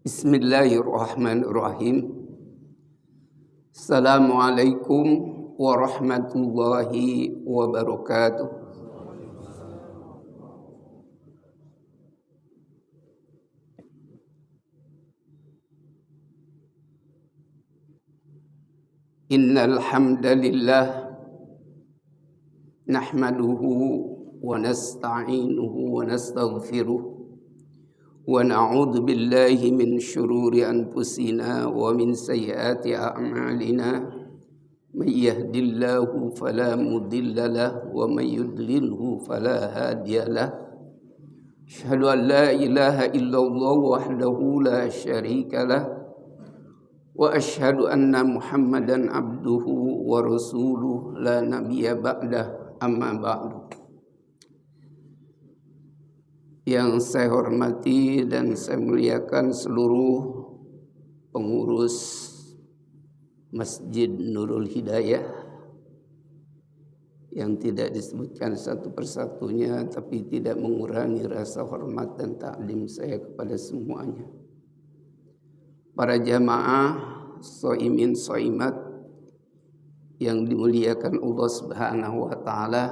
Bismillahirrahmanirrahim. Assalamualaikum warahmatullahi wabarakatuh. Innal hamdalillah nahmaduhu wa nasta'inuhu wa nastaghfiruh. Wa na'udzu billahi min syururi anfusina wa min sayyiati a'malina. May yahdihillahu fala mudilla lahu wa may yudlilhu fala hadiya lahu. Asyhadu an la ilaha illallah wahdahu la syarika lahu wa asyhadu anna Muhammadan abduhu wa rasuluh la nabiyya ba'dah, amma ba'du. Yang saya hormati dan saya muliakan seluruh pengurus Masjid Nurul Hidayah yang tidak disebutkan satu persatunya, tapi tidak mengurangi rasa hormat dan taklim saya kepada semuanya. Para jamaah shaimin shaimat yang dimuliakan Allah Subhanahu wa taala,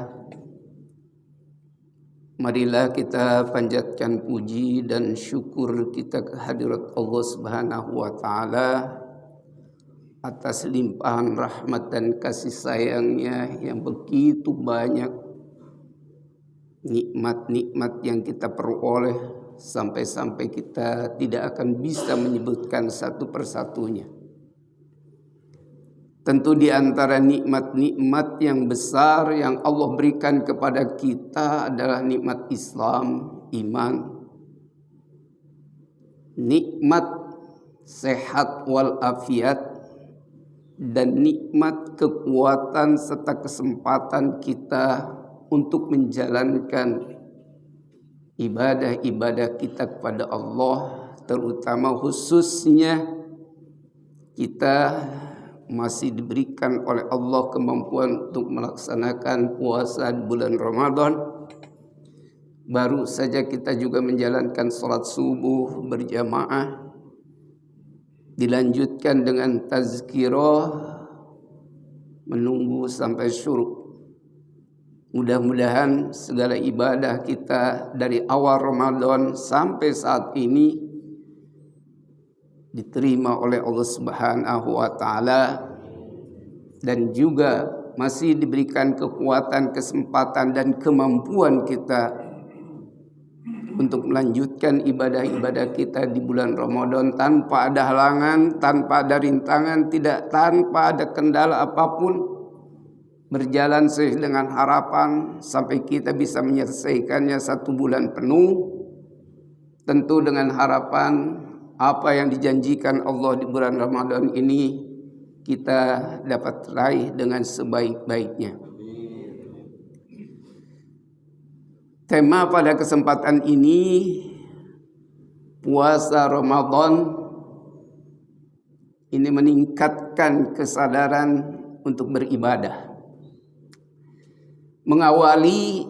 marilah kita panjatkan puji dan syukur kita kehadirat Allah Subhanahu wa taala atas limpahan rahmat dan kasih sayangnya yang begitu banyak, nikmat-nikmat yang kita peroleh sampai-sampai kita tidak akan bisa menyebutkan satu persatunya. Tentu di antara nikmat-nikmat yang besar yang Allah berikan kepada kita adalah nikmat Islam, iman, nikmat sehat wal afiat, dan nikmat kekuatan serta kesempatan kita untuk menjalankan ibadah-ibadah kita kepada Allah, terutama khususnya kita masih diberikan oleh Allah kemampuan untuk melaksanakan puasa di bulan Ramadan. Baru saja kita juga menjalankan sholat subuh berjamaah, dilanjutkan dengan tazkirah, menunggu sampai syuruk. Mudah-mudahan segala ibadah kita dari awal Ramadan sampai saat ini diterima oleh Allah Subhanahu wa taala, dan juga masih diberikan kekuatan, kesempatan dan kemampuan kita untuk melanjutkan ibadah-ibadah kita di bulan Ramadan tanpa ada halangan, tanpa ada rintangan, tanpa ada kendala apapun, berjalan sesuai dengan harapan sampai kita bisa menyelesaikannya satu bulan penuh, tentu dengan harapan apa yang dijanjikan Allah di bulan Ramadan ini kita dapat raih dengan sebaik-baiknya. Tema pada kesempatan ini, puasa Ramadan, ini meningkatkan kesadaran untuk beribadah. Mengawali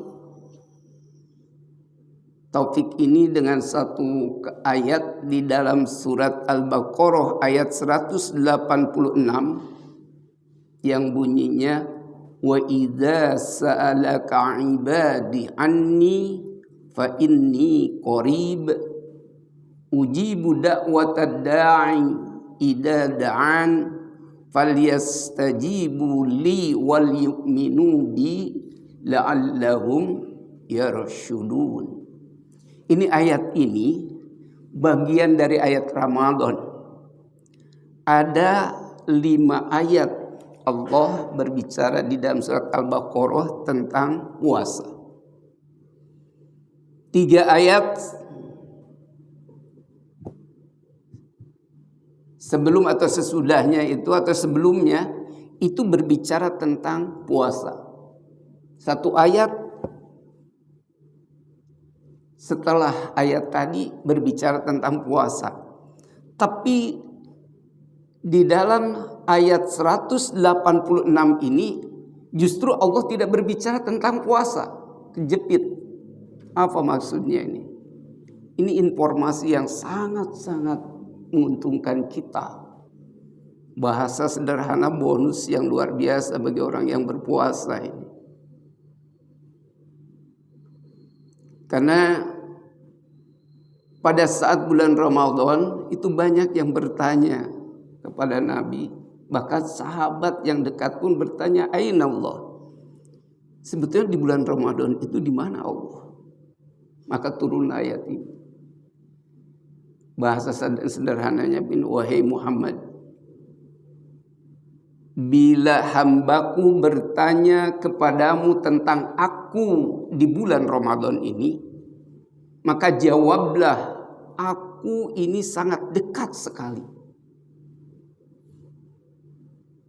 topik ini dengan satu ayat di dalam surat Al-Baqarah ayat 186 yang bunyinya, wa idza sa'alaka 'ibadi anni fa inni qarib ujibu da'watad da'i idza da'an falyastajibu li wal yu'minu bi la'allahum yarshudun. Ini ayat ini bagian dari ayat Ramadan. Ada 5 ayat Allah berbicara di dalam surat Al-Baqarah tentang puasa. 3 ayat sebelum atau sesudahnya itu atau sebelumnya itu berbicara tentang puasa. 1 ayat setelah ayat tadi berbicara tentang puasa. Tapi di dalam ayat 186 ini justru Allah tidak berbicara tentang puasa. Kejepit. Apa maksudnya ini? Ini informasi yang sangat-sangat menguntungkan kita. Bahasa sederhana bonus yang luar biasa bagi orang yang berpuasa ini. Karena pada saat bulan Ramadan itu banyak yang bertanya kepada Nabi. Bahkan sahabat yang dekat pun bertanya, "Aina Allah?" Sebetulnya di bulan Ramadan itu di mana Allah? Maka turun ayat ini. Bahasa sederhananya, wahai Muhammad, bila hambaku bertanya kepadamu tentang aku di bulan Ramadan ini, maka jawablah, aku ini sangat dekat sekali.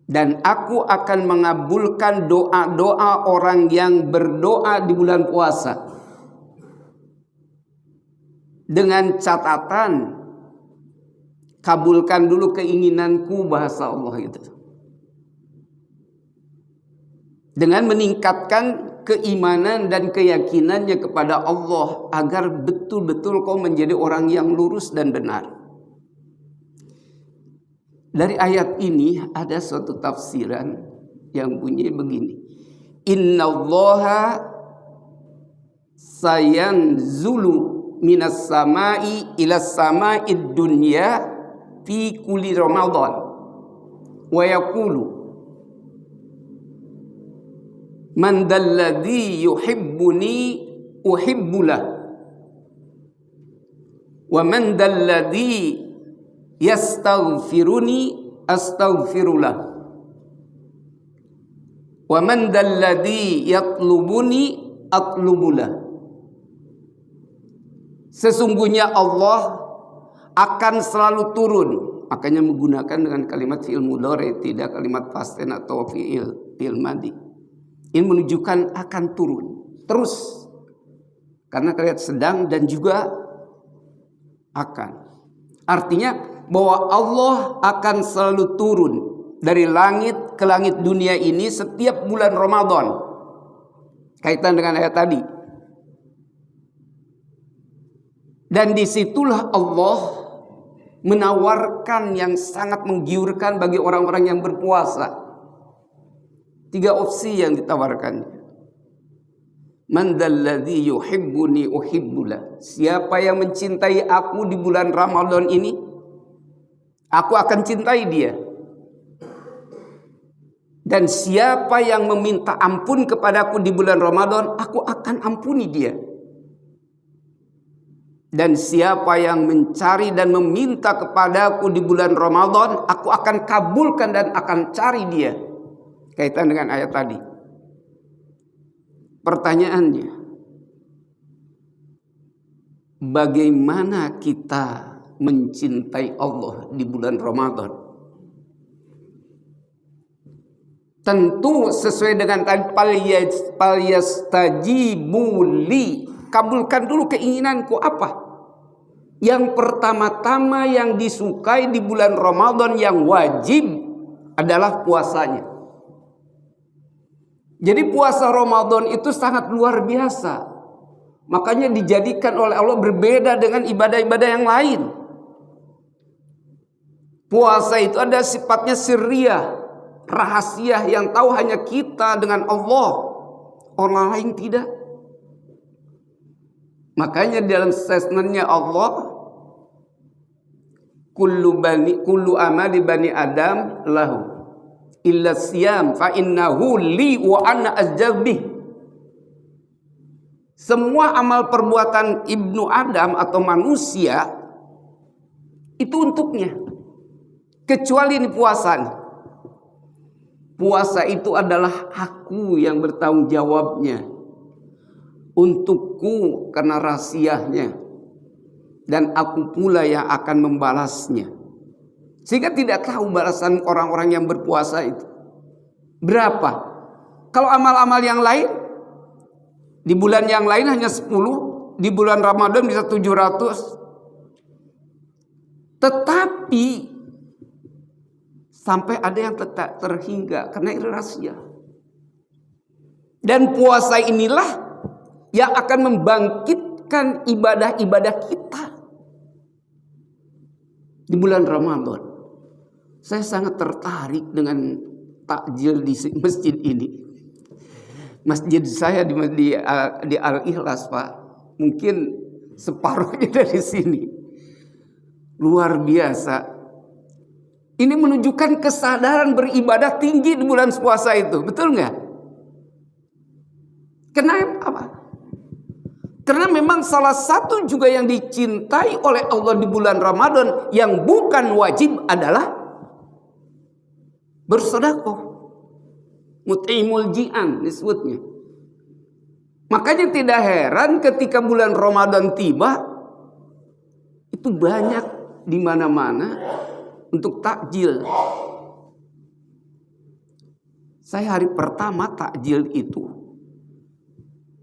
Dan aku akan mengabulkan doa-doa orang yang berdoa di bulan puasa. Dengan catatan, kabulkan dulu keinginanku, bahasa Allah itu. Dengan meningkatkan keimanan dan keyakinannya kepada Allah agar betul-betul kau menjadi orang yang lurus dan benar. Dari ayat ini ada suatu tafsiran yang bunyi begini. Innallaha sayanzulu minas samai ilas sama'id dunya fi kulli Ramadan wa yaqulu man dalladhi yuhibbuni uhibbulah wa man dalladhi yastaghfiruni astaghfirullah wa man dalladhi yatlubuni atlubulah. Sesungguhnya Allah akan selalu turun. Makanya menggunakan dengan kalimat fi'il mudhari, tidak kalimat past tense atau fi'il madhi. Ini menunjukkan akan turun terus, karena kalimat sedang dan juga akan. Artinya bahwa Allah akan selalu turun dari langit ke langit dunia ini setiap bulan Ramadan. Kaitan dengan ayat tadi. Dan disitulah Allah menawarkan yang sangat menggiurkan bagi orang-orang yang berpuasa. 3 opsi yang ditawarkannya. Man dalladhi yuhibbuni uhibbulah. Siapa yang mencintai aku di bulan Ramadan ini, aku akan cintai dia. Dan siapa yang meminta ampun kepadaku di bulan Ramadan, aku akan ampuni dia. Dan siapa yang mencari dan meminta kepadaku di bulan Ramadan, aku akan kabulkan dan akan cari dia. Kaitan dengan ayat tadi. Pertanyaannya, bagaimana kita mencintai Allah di bulan Ramadan? Tentu sesuai dengan tadi, falyastajibu li, kabulkan dulu keinginanku apa? Yang pertama-tama yang disukai di bulan Ramadan yang wajib adalah puasanya. Jadi puasa Ramadan itu sangat luar biasa. Makanya dijadikan oleh Allah berbeda dengan ibadah-ibadah yang lain. Puasa itu ada sifatnya sirriyah, rahasia yang tahu hanya kita dengan Allah. Orang lain tidak. Makanya dalam statementnya Allah, kullu amali bani Adam lahu illa siyam fa innahu li wa ana ajabih. Semua amal perbuatan ibnu Adam atau manusia itu untuknya, kecuali ini puasa. Puasa itu adalah aku yang bertanggung jawabnya, untukku karena rahasianya, dan aku pula yang akan membalasnya. Sehingga tidak tahu balasan orang-orang yang berpuasa itu berapa. Kalau amal-amal yang lain, di bulan yang lain hanya 10, di bulan Ramadan bisa 700. Tetapi sampai ada yang tetap terhingga karena itu rahasia. Dan puasa inilah yang akan membangkitkan ibadah-ibadah kita. di bulan Ramadan. Saya sangat tertarik dengan takjil di masjid ini. Masjid saya di Al-Ikhlas, Pak, mungkin separuhnya dari sini. Luar biasa. Ini menunjukkan kesadaran beribadah tinggi di bulan puasa itu, betul nggak? Kenapa? Karena memang salah satu juga yang dicintai oleh Allah di bulan Ramadan yang bukan wajib adalah bersedekah. Mut'imul ji'an disebutnya. Makanya tidak heran ketika bulan Ramadan tiba, itu banyak di mana-mana untuk takjil. Saya hari pertama takjil itu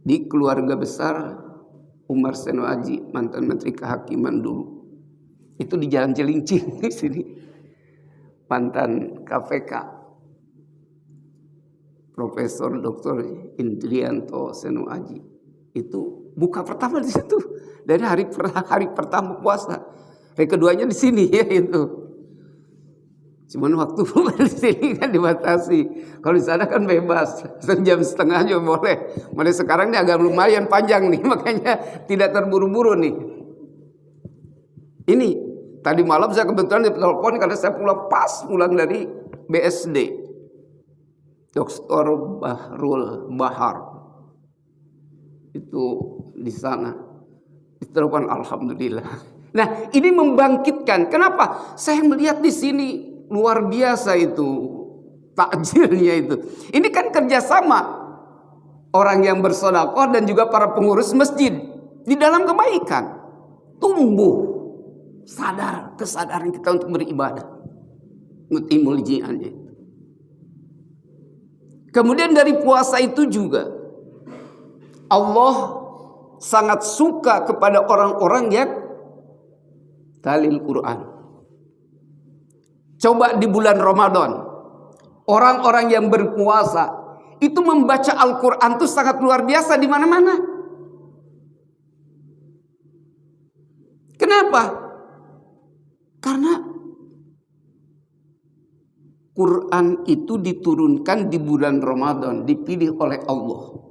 di keluarga besar Umar Seno Aji, mantan Menteri Kehakiman dulu. Itu di Jalan Cilincing di sini. Mantan KPK. Profesor Dr. Indrianto Seno Aji. Itu buka pertama di situ. Dari hari pertama puasa. Hari keduanya di sini ya itu. Cuman waktu di sini kan dibatasi. Kalau di sana kan bebas, sejam setengah aja boleh. Mulai sekarang ini agak lumayan panjang nih, makanya tidak terburu-buru nih. Ini tadi malam saya kebetulan ditelepon karena saya pulang dari BSD, Dr. Bahrul Bahar itu di sana. Ditelepon, alhamdulillah. Nah ini membangkitkan. Kenapa? Saya melihat di sini. Luar biasa itu takjilnya itu. Ini kan kerjasama orang yang bersedekah dan juga para pengurus masjid di dalam kebaikan. Tumbuh kesadaran kita untuk beribadah. Mutimul ji'annya. Kemudian dari puasa itu juga Allah sangat suka kepada orang-orang yang talil Quran. Coba di bulan Ramadan, orang-orang yang berpuasa itu membaca Al-Quran itu sangat luar biasa di mana-mana. Kenapa? Karena Quran itu diturunkan di bulan Ramadan, dipilih oleh Allah.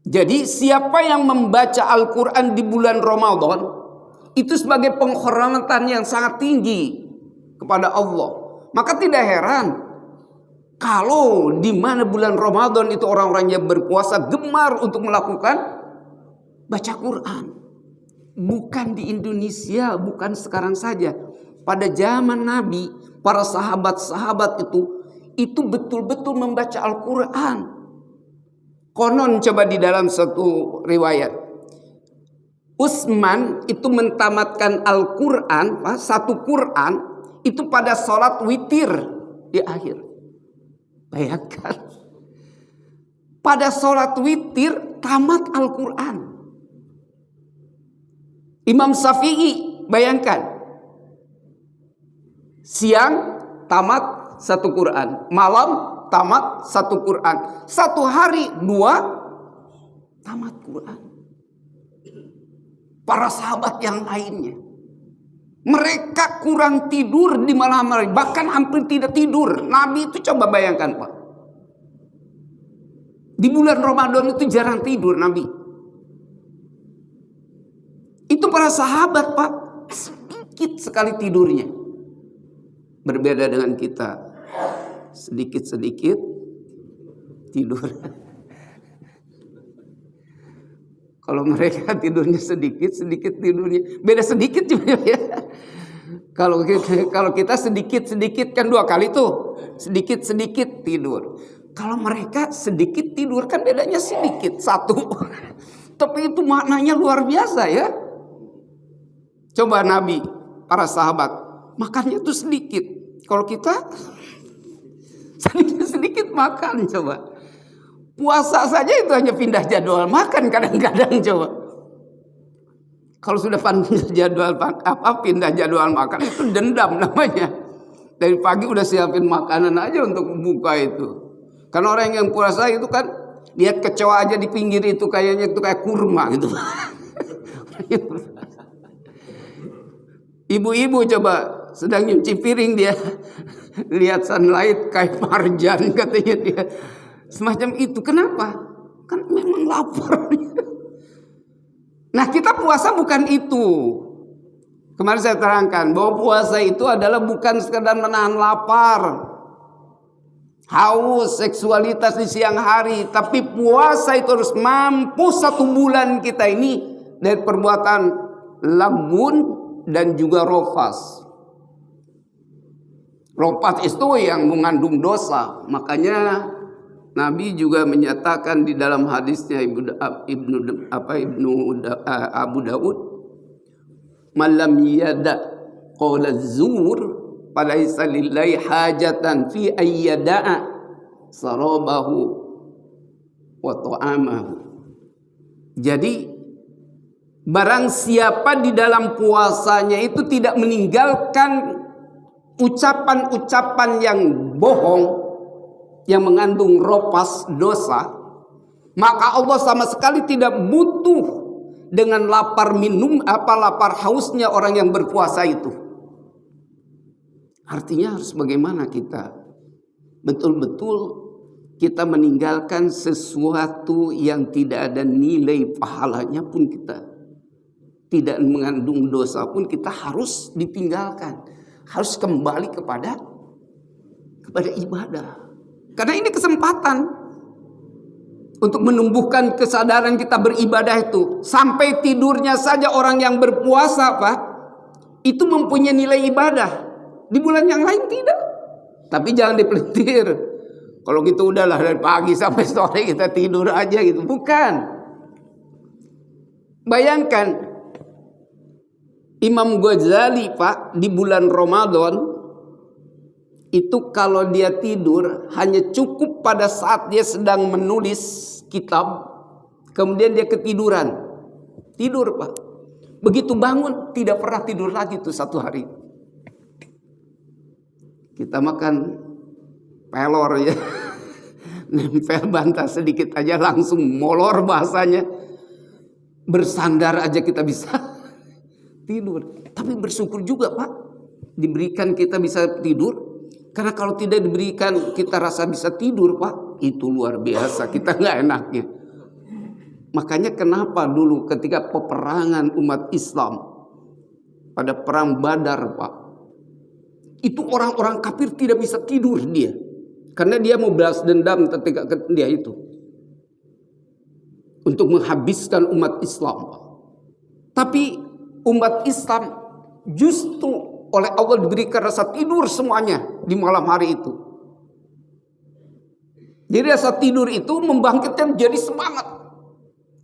Jadi siapa yang membaca Al-Quran di bulan Ramadan itu sebagai penghormatan yang sangat tinggi kepada Allah. Maka tidak heran kalau di mana bulan Ramadan itu orang-orang yang berpuasa gemar untuk melakukan baca Quran. Bukan di Indonesia, bukan sekarang saja. Pada zaman Nabi, para sahabat-sahabat itu betul-betul membaca Al-Quran. Konon coba di dalam satu riwayat, Utsman itu mentamatkan Al-Quran, satu Quran itu pada sholat witir di akhir. Bayangkan. Pada sholat witir tamat Al-Quran. Imam Syafi'i, bayangkan. Siang tamat satu Quran. Malam tamat satu Quran. Satu hari 2 tamat Quran. Para sahabat yang lainnya, mereka kurang tidur di malam hari, bahkan hampir tidak tidur. Nabi itu coba bayangkan, Pak. Di bulan Ramadan itu jarang tidur Nabi. Itu para sahabat, Pak, sedikit sekali tidurnya. Berbeda dengan kita, sedikit-sedikit tidur. Kalau mereka tidurnya sedikit tidurnya. Beda sedikit juga ya. Kalau kita sedikit kan 2 kali tuh. Sedikit tidur. Kalau mereka sedikit tidur kan bedanya sedikit. 1. Tapi itu maknanya luar biasa ya. Coba Nabi, para sahabat, makannya tuh sedikit. Kalau kita sedikit makan coba. Puasa saja itu hanya pindah jadwal makan kadang-kadang coba. Kalau sudah pindah jadwal makan itu dendam namanya. Dari pagi udah siapin makanan aja untuk buka itu. Karena orang yang puasa itu kan lihat kecoa aja di pinggir itu kayaknya itu kayak kurma gitu. Ibu-ibu coba sedang nyuci piring dia lihat sunlight kayak marjan katanya dia. Semacam itu. Kenapa? Kan memang lapar. Nah, kita puasa bukan itu. Kemarin saya terangkan bahwa puasa itu adalah bukan sekedar menahan lapar, haus, seksualitas di siang hari. Tapi puasa itu harus mampu 1 bulan kita ini dari perbuatan lagun dan juga rofas. Rofas itu yang mengandung dosa. Makanya Nabi juga menyatakan di dalam hadisnya Abu Daud, "Malam yada qawla zur falaisa lillahi hajatan fi ayyada'a sarabahu wa ta'amahu." Jadi barang siapa di dalam puasanya itu tidak meninggalkan ucapan-ucapan yang bohong, yang mengandung ropas dosa, maka Allah sama sekali tidak butuh dengan lapar hausnya orang yang berpuasa itu. Artinya harus bagaimana kita betul-betul kita meninggalkan sesuatu yang tidak ada nilai pahalanya pun kita, tidak mengandung dosa pun kita harus ditinggalkan, harus kembali kepada ibadah. Karena ini kesempatan untuk menumbuhkan kesadaran kita beribadah itu. Sampai tidurnya saja orang yang berpuasa, Pak, itu mempunyai nilai ibadah. Di bulan yang lain tidak. Tapi jangan dipelintir. Kalau gitu udahlah dari pagi sampai sore kita tidur aja gitu. Bukan. Bayangkan Imam Ghazali, Pak, di bulan Ramadan itu kalau dia tidur hanya cukup pada saat dia sedang menulis kitab, kemudian dia ketiduran. Tidur, Pak. Begitu bangun tidak pernah tidur lagi tuh 1 hari. Kita makan pelor ya. Nempel bantal sedikit aja langsung molor bahasanya. Bersandar aja kita bisa tidur. Tapi bersyukur juga, Pak, diberikan kita bisa tidur. Karena kalau tidak diberikan kita rasa bisa tidur, Pak, itu luar biasa, kita nggak enaknya. Makanya kenapa dulu ketika peperangan umat Islam pada perang Badar, Pak, itu orang-orang kafir tidak bisa tidur dia, karena dia mau balas dendam ketika dia itu untuk menghabiskan umat Islam, Pak. Tapi umat Islam justru oleh Allah diberikan rasa tidur semuanya di malam hari itu. Jadi rasa tidur itu membangkitkan jadi semangat.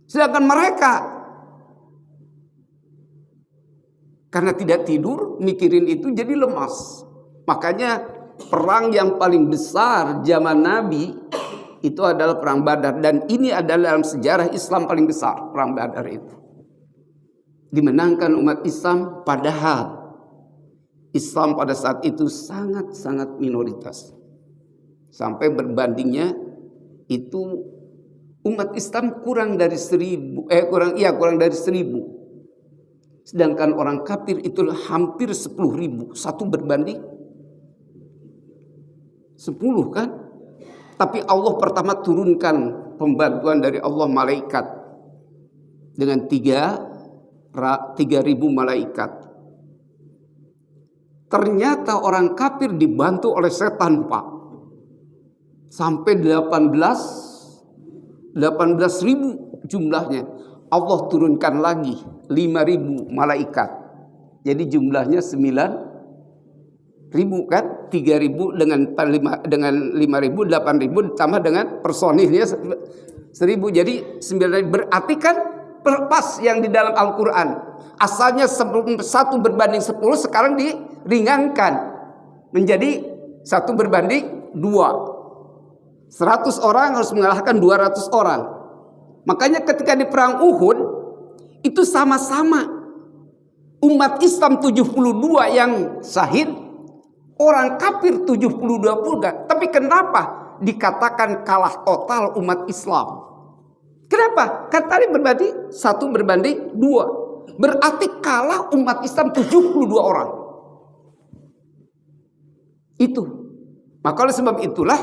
Sedangkan mereka karena tidak tidur, mikirin itu jadi lemas. Makanya perang yang paling besar zaman Nabi itu adalah perang Badar. Dan ini adalah dalam sejarah Islam paling besar, perang Badar itu. Dimenangkan umat Islam, padahal Islam pada saat itu sangat-sangat minoritas. Sampai berbandingnya itu umat Islam kurang dari 1000. Sedangkan orang kafir itu hampir 10.000. 1 berbanding 10 kan? Tapi Allah pertama turunkan pembantuan dari Allah malaikat dengan 3.000 malaikat. Ternyata orang kafir dibantu oleh setan, Pak. Sampai 18.000 jumlahnya. Allah turunkan lagi 5.000 malaikat. Jadi jumlahnya 9.000 kan? 3.000 dengan 5.000, 8.000 ditambah dengan personilnya 1.000. Jadi 9.000. Berarti kan pas yang di dalam Al-Quran. Asalnya 1 berbanding 10, sekarang diringankan menjadi 1 berbanding 2. 100 orang harus mengalahkan 200 orang. Makanya ketika di perang Uhud itu sama-sama umat Islam 72 yang syahid, orang kafir 72 pula. Tapi kenapa dikatakan kalah total umat Islam? Kenapa? Kan tadi berbanding 1 berbanding 2. berarti kalah umat Islam 72 orang. Itu. Maka oleh sebab itulah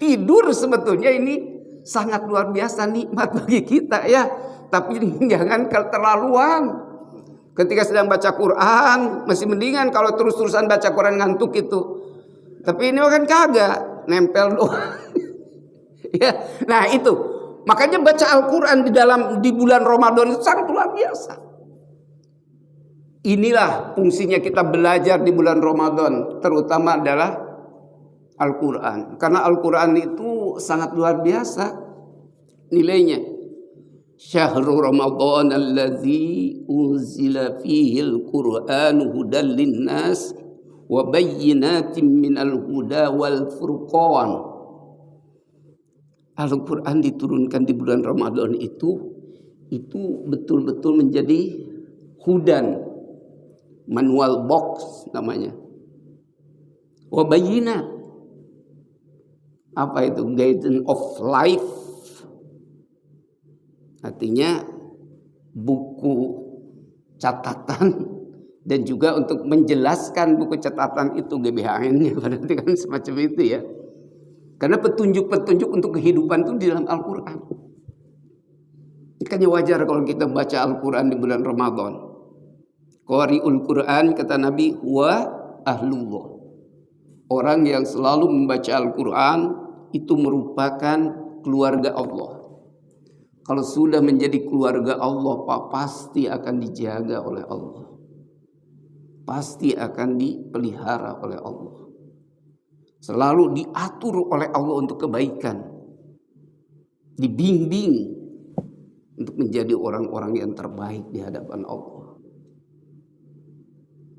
tidur sebetulnya ini sangat luar biasa nikmat bagi kita ya. Tapi jangan keterlaluan. Ketika sedang baca Quran masih mendingan kalau terus-terusan baca Quran ngantuk itu. Tapi ini kan kagak, nempel doang. Ya, nah itu. Makanya baca Al-Quran di bulan Ramadan itu sangat luar biasa. Inilah fungsinya kita belajar di bulan Ramadan, terutama adalah Al-Quran. Karena Al-Quran itu sangat luar biasa nilainya. Syahrul Ramadan allazi unzila fihi al-Qur'anu hudan linnas wa bayyinatin minal huda wal furqan. Al-Quran diturunkan di bulan Ramadan itu betul-betul menjadi hudan, manual box namanya. Wabayina, apa itu? Guidance of life, artinya buku catatan dan juga untuk menjelaskan buku catatan itu GBHN-nya, berarti kan semacam itu ya. Karena petunjuk-petunjuk untuk kehidupan itu di dalam Al-Quran. Makanya wajar kalau kita baca Al-Quran di bulan Ramadan. Qari'ul Quran, kata Nabi, huwa ahlullah. Orang yang selalu membaca Al-Quran itu merupakan keluarga Allah. Kalau sudah menjadi keluarga Allah, Pak, pasti akan dijaga oleh Allah. Pasti akan dipelihara oleh Allah. Selalu diatur oleh Allah untuk kebaikan. Dibimbing untuk menjadi orang-orang yang terbaik di hadapan Allah.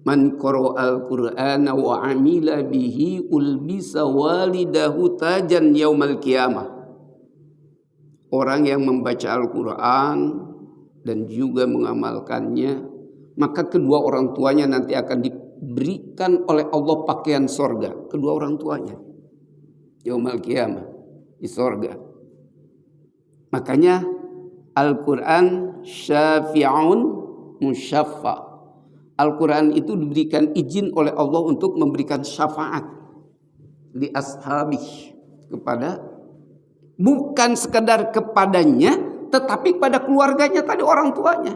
Man qara'al Qur'ana wa 'amila bihi ulbisa walidahu tajan yaumal qiyamah. Orang yang membaca Al-Quran dan juga mengamalkannya, maka kedua orang tuanya nanti akan diberikan oleh Allah pakaian sorga. Kedua orang tuanya yaumal qiyamah di sorga. Makanya Al-Quran syafi'un musyaffa. Al-Quran itu diberikan izin oleh Allah untuk memberikan syafaat li ashabih, kepada, bukan sekedar kepadanya, tetapi pada keluarganya tadi, orang tuanya.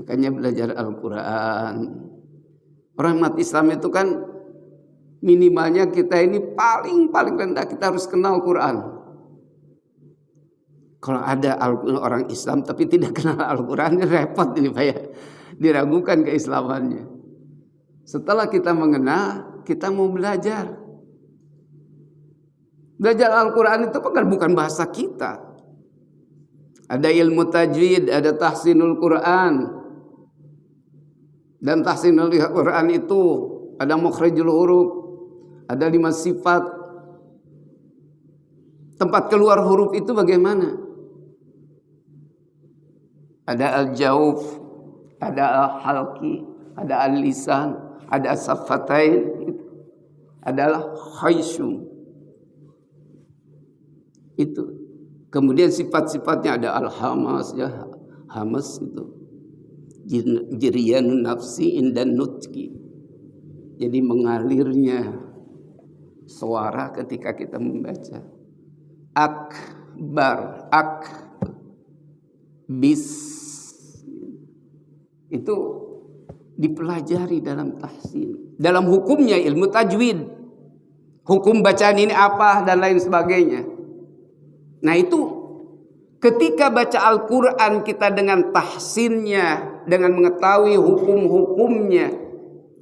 Makanya belajar Al-Quran. Orang umat Islam itu kan minimalnya kita ini paling rendah kita harus kenal Quran. Kalau ada orang Islam tapi tidak kenal Al-Quran, repot ini Pak ya. Diragukan keislamannya. Setelah kita mengenal, kita mau belajar. Belajar Al-Quran itu bukan bahasa kita. Ada ilmu tajwid, ada tahsinul Quran. Dan tahsinul Quran itu ada mukhrijul huruf, ada 5 sifat. Tempat keluar huruf itu bagaimana? Ada al-jauf, ada al-halqi, ada al-lisan, ada as-saffatain, adalah khayshum. Itu. Kemudian sifat-sifatnya ada al-hamas, ya, hamas itu. Jiriyanun nafsi indan nutki. Jadi mengalirnya suara ketika kita membaca. Akbar, bis. Itu dipelajari dalam tahsin. Dalam hukumnya ilmu tajwid. Hukum bacaan ini apa dan lain sebagainya. Nah itu ketika baca Al-Quran kita dengan tahsinnya, dengan mengetahui hukum-hukumnya,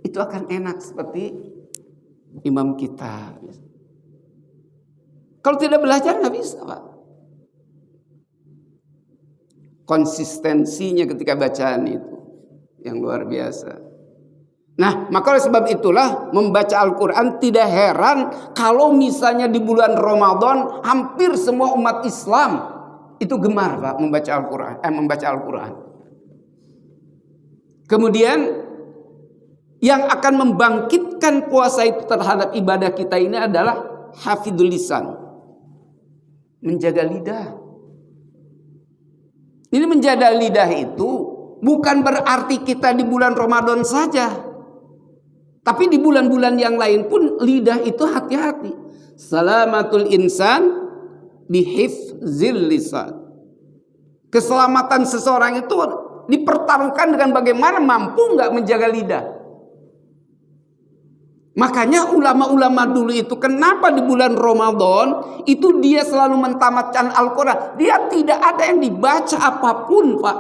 itu akan enak seperti imam kita. Kalau tidak belajar nggak bisa Pak. Konsistensinya ketika bacaan itu yang luar biasa. Nah, maka oleh sebab itulah membaca Al-Quran tidak heran kalau misalnya di bulan Ramadan hampir semua umat Islam itu gemar Pak membaca Al-Quran. Kemudian yang akan membangkitkan puasa itu terhadap ibadah kita ini adalah hafidhul lisan, menjaga lidah. Ini menjaga lidah itu bukan berarti kita di bulan Ramadan saja, tapi di bulan-bulan yang lain pun lidah itu hati-hati. Salamatul insan bihifzil lisan. Keselamatan seseorang itu dipertaruhkan dengan bagaimana mampu nggak menjaga lidah. Makanya ulama-ulama dulu itu kenapa di bulan Ramadan itu dia selalu mentamatkan Al-Quran. Dia tidak ada yang dibaca apapun, Pak,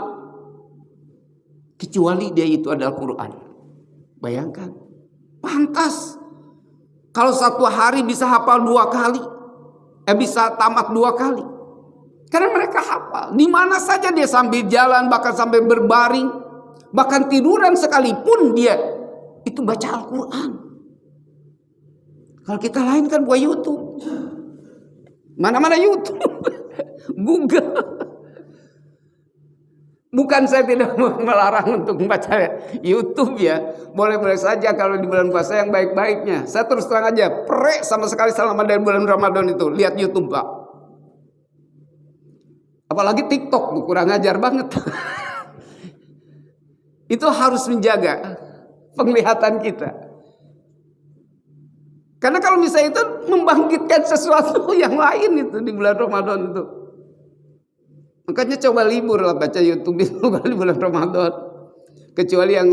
kecuali dia itu adalah Al-Quran. Bayangkan, pantas kalau satu hari bisa hafal 2 kali, bisa tamat 2 kali. Karena mereka hafal. Di mana saja dia sambil jalan, bahkan sambil berbaring, bahkan tiduran sekalipun dia itu baca Al-Quran. Kalau kita lain kan buat YouTube. Mana-mana YouTube. Google. Bukan saya tidak melarang untuk membaca YouTube ya. Boleh-boleh saja kalau di bulan puasa yang baik-baiknya. Saya terus terang aja, prek sama sekali selama dari bulan Ramadan itu. Lihat YouTube, Pak. Apalagi TikTok, kurang ajar banget. Itu harus menjaga penglihatan kita. Karena kalau misalnya itu membangkitkan sesuatu yang lain itu di bulan Ramadan itu. Makanya coba libur lah baca YouTube itu di bulan Ramadan. Kecuali yang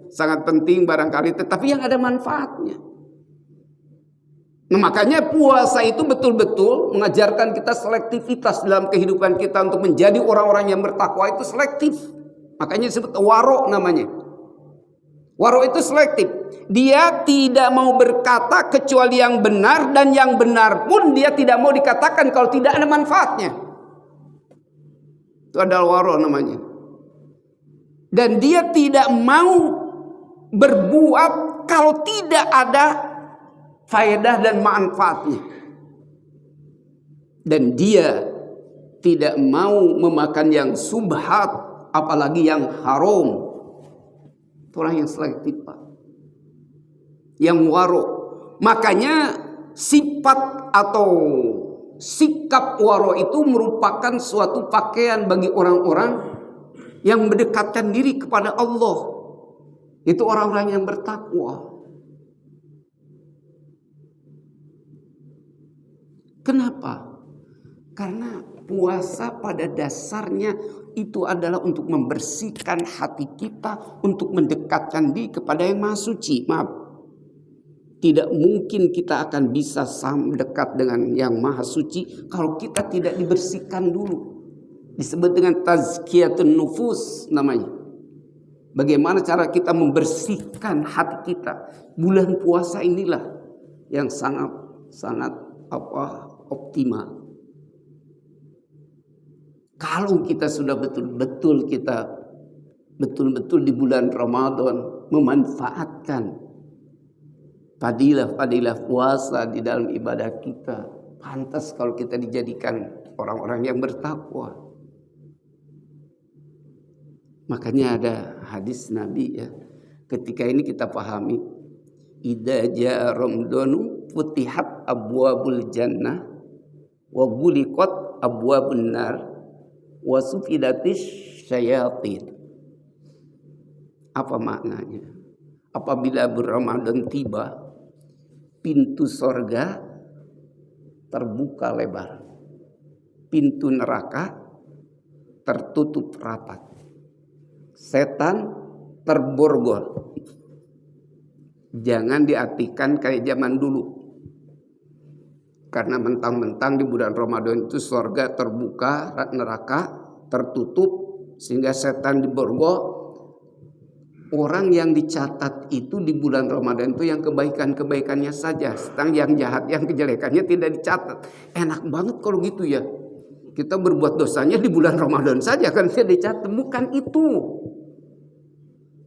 sangat penting barangkali, tetapi yang ada manfaatnya. Nah, makanya puasa itu betul-betul mengajarkan kita selektivitas dalam kehidupan kita untuk menjadi orang-orang yang bertakwa itu selektif. Makanya disebut waro namanya. Waro itu selektif. Dia tidak mau berkata kecuali yang benar, dan yang benar pun dia tidak mau dikatakan kalau tidak ada manfaatnya. Itu adalah waro namanya. Dan dia tidak mau berbuat kalau tidak ada faedah dan manfaatnya. Dan dia tidak mau memakan yang subhat, apalagi yang haram. Orang yang selektif, Pak, yang waro. Makanya sifat atau sikap waro itu merupakan suatu pakaian bagi orang-orang yang mendekatkan diri kepada Allah. Itu orang-orang yang bertakwa. Kenapa? Karena puasa pada dasarnya itu adalah untuk membersihkan hati kita, untuk mendekatkan diri kepada yang Maha Suci. Maaf, tidak mungkin kita akan bisa dekat dengan yang Maha Suci kalau kita tidak dibersihkan dulu. Disebut dengan tazkiyatun nufus namanya. Bagaimana cara kita membersihkan hati kita? Bulan puasa inilah yang sangat optimal. Kalau kita sudah betul-betul di bulan Ramadan memanfaatkan fadilah puasa di dalam ibadah kita, pantas kalau kita dijadikan orang-orang yang bertakwa. Makanya ada hadis Nabi ya. Ketika ini kita pahami, idza jaa ramadanu futihat abwabul jannah wa ghuliqat abwabun nar wa sufidatis syayatin. Apa maknanya? Apabila Ramadan tiba, pintu sorga terbuka lebar, pintu neraka tertutup rapat, setan terborgol. Jangan diartikan kayak zaman dulu. Karena mentang-mentang di bulan Ramadan itu sorga terbuka, neraka tertutup, sehingga setan diborgol. Orang yang dicatat itu di bulan Ramadan itu yang kebaikan-kebaikannya saja, sedang yang jahat, yang kejelekannya tidak dicatat. Enak banget kalau gitu ya. Kita berbuat dosanya di bulan Ramadan saja kan tidak dicatat. Bukan itu.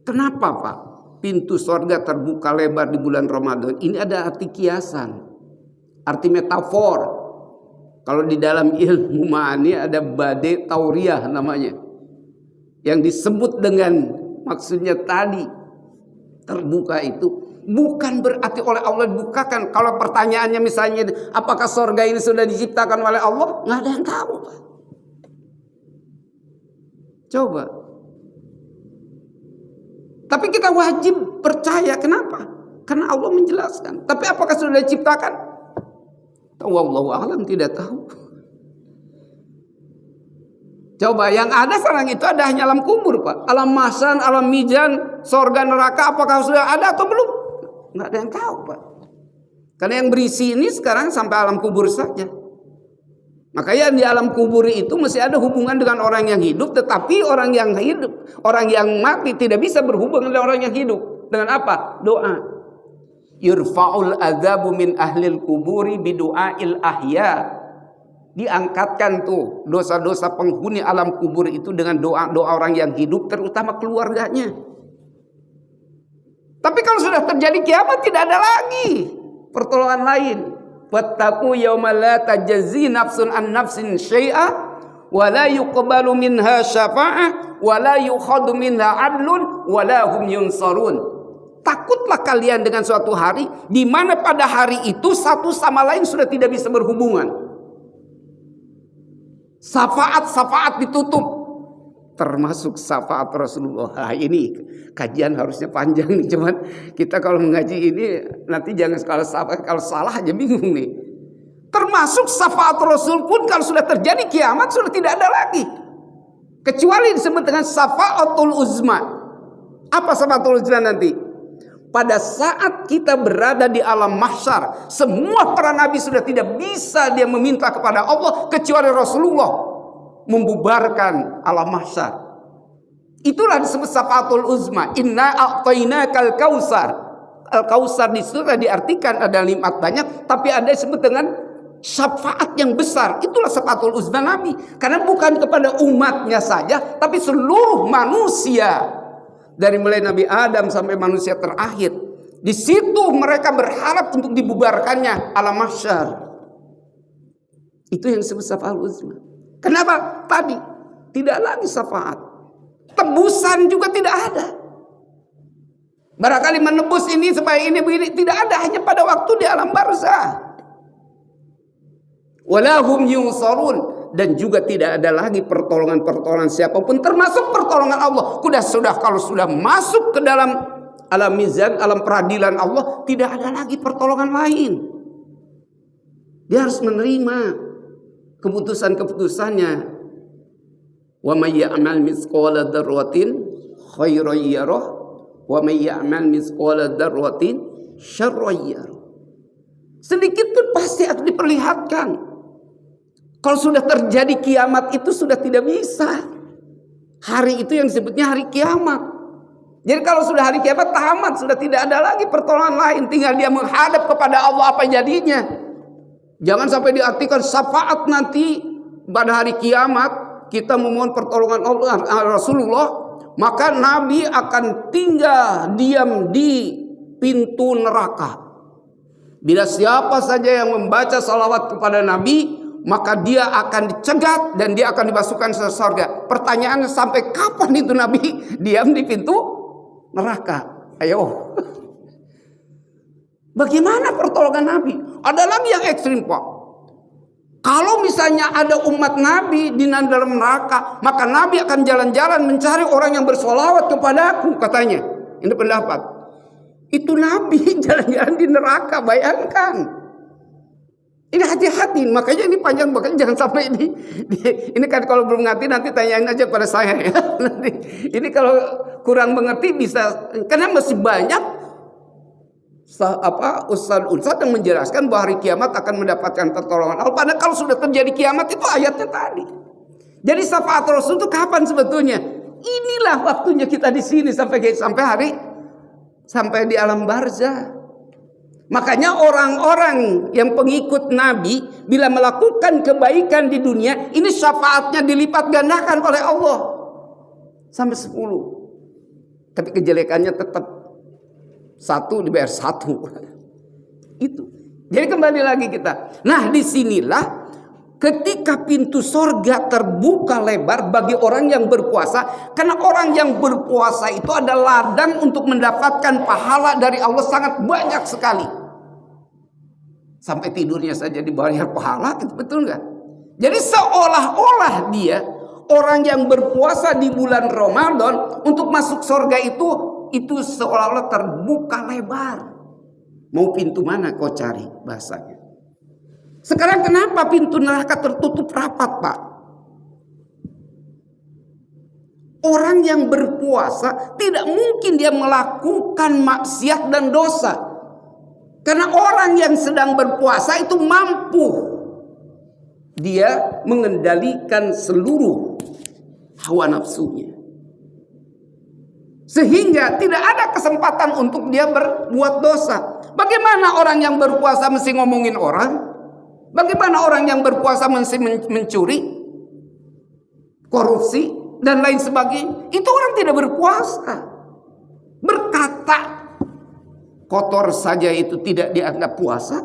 Kenapa, Pak? Pintu sorga terbuka lebar di bulan Ramadan. Ini ada arti kiasan, arti metafor. Kalau di dalam ilmu ma'ani ada badai tauriyah namanya, yang disebut dengan maksudnya tadi terbuka itu bukan berarti oleh Allah dibukakan. Kalau pertanyaannya misalnya apakah sorga ini sudah diciptakan oleh Allah, nggak ada yang tahu. Coba. Tapi kita wajib percaya. Kenapa? Karena Allah menjelaskan. Tapi apakah sudah diciptakan? Wallahu a'lam, tidak tahu. Coba, yang ada sekarang itu ada hanya alam kubur, Pak. Alam mahsyar, alam mizan, surga, neraka, apakah sudah ada atau belum? Nggak ada yang tahu, Pak. Karena yang berisi ini sekarang sampai alam kubur saja. Makanya di alam kubur itu masih ada hubungan dengan orang yang hidup, tetapi orang yang hidup, orang yang mati tidak bisa berhubungan dengan orang yang hidup. Dengan apa? Doa. Yurfa'ul adzabu min ahlil kuburi bidu'ail ahya. Diangkatkan tuh dosa-dosa penghuni alam kubur itu dengan doa-doa orang yang hidup, terutama keluarganya. Tapi kalau sudah terjadi kiamat tidak ada lagi pertolongan lain. Wattaqu yauma la tajzi nafsun an nafsin syai'a wa la yuqbalu minha syafa'ah wa la yukhadhu minha 'adlun wa la hum yunsarun. Takutlah kalian dengan suatu hari di mana pada hari itu satu sama lain sudah tidak bisa berhubungan. Syafaat ditutup, termasuk syafaat Rasulullah. Nah, ini kajian harusnya panjang nih, cuman kita kalau mengaji ini nanti jangan kalau salah aja bingung nih. Termasuk syafaat Rasul pun kalau sudah terjadi kiamat sudah tidak ada lagi, kecuali disebut dengan syafaatul uzma. Apa syafaatul uzma nanti? Pada saat kita berada di alam mahsyar, semua para nabi sudah tidak bisa dia meminta kepada Allah kecuali Rasulullah membubarkan alam mahsyar. Itulah disebut syafaatul uzma. Inna a'tainakal kausar. Al-kausar di situ diartikan ada nikmat banyak, tapi ada disebut dengan syafaat yang besar. Itulah syafaatul uzma Nabi. Karena bukan kepada umatnya saja, tapi seluruh manusia. Dari mulai Nabi Adam sampai manusia terakhir. Di situ mereka berharap untuk dibubarkannya alam mahsyar. Itu yang disebut syafaatul uzma. Kenapa? Tadi tidak lagi syafaat. Tebusan juga tidak ada. Barangkali menebus ini supaya ini begini, tidak ada, hanya pada waktu di alam barzah. Walahum yunsarun. Dan juga tidak ada lagi pertolongan siapapun, termasuk pertolongan Allah. Kalau sudah masuk ke dalam alam mizan, alam peradilan Allah, tidak ada lagi pertolongan lain. Dia harus menerima keputusan-keputusannya. Wa may ya'mal mithqala dzarratin khairan yarah wa may ya'mal mithqala dzarratin syarran yarah. Sedikit pun pasti akan diperlihatkan. Kalau sudah terjadi kiamat itu sudah tidak bisa. Hari itu yang disebutnya hari kiamat. Jadi kalau sudah hari kiamat tamat, sudah tidak ada lagi pertolongan lain. Tinggal dia menghadap kepada Allah apa jadinya. Jangan sampai diartikan syafaat nanti pada hari kiamat kita memohon pertolongan Allah Rasulullah, maka Nabi akan tinggal diam di pintu neraka. Bila siapa saja yang membaca salawat kepada Nabi, maka dia akan dicegat dan dia akan dimasukkan ke surga. Pertanyaannya, sampai kapan itu Nabi diam di pintu neraka? Ayo. Bagaimana pertolongan Nabi? Ada lagi yang ekstrim, Pak. Kalau misalnya ada umat Nabi di dalam neraka, maka Nabi akan jalan-jalan mencari orang yang bersolawat kepadaku, katanya. Ini pendapat. Itu Nabi jalan-jalan di neraka, bayangkan. Ini hati-hati, makanya ini panjang, makanya jangan sampai ini kan kalau belum ngerti nanti tanyain aja pada saya ya. Nanti ini kalau kurang mengerti bisa, karena masih banyak ustaz yang menjelaskan bahwa hari kiamat akan mendapatkan pertolongan Allah. Padahal kalau sudah terjadi kiamat itu ayatnya tadi. Jadi syafaat Rasul itu kapan sebetulnya? Inilah waktunya kita di sini sampai di alam barzah. Makanya orang-orang yang pengikut Nabi bila melakukan kebaikan di dunia, ini syafaatnya dilipat gandakan oleh Allah sampai 10. Tapi kejelekannya tetap 1 dibayar 1. Itu. Jadi kembali lagi kita. Nah, disinilah ketika pintu sorga terbuka lebar bagi orang yang berpuasa. Karena orang yang berpuasa itu ada ladang untuk mendapatkan pahala dari Allah sangat banyak sekali. Sampai tidurnya saja dibayar pahala, itu betul nggak? Jadi seolah-olah dia orang yang berpuasa di bulan Ramadan untuk masuk surga itu seolah-olah terbuka lebar. Mau pintu mana kau cari, bahasanya. Sekarang kenapa pintu neraka tertutup rapat, Pak? Orang yang berpuasa tidak mungkin dia melakukan maksiat dan dosa. Karena orang yang sedang berpuasa itu mampu dia mengendalikan seluruh hawa nafsunya. Sehingga tidak ada kesempatan untuk dia berbuat dosa. Bagaimana orang yang berpuasa mesti ngomongin orang? Bagaimana orang yang berpuasa mesti mencuri, korupsi, dan lain sebagainya? Itu orang tidak berpuasa. Berkata kotor saja itu tidak dianggap puasa.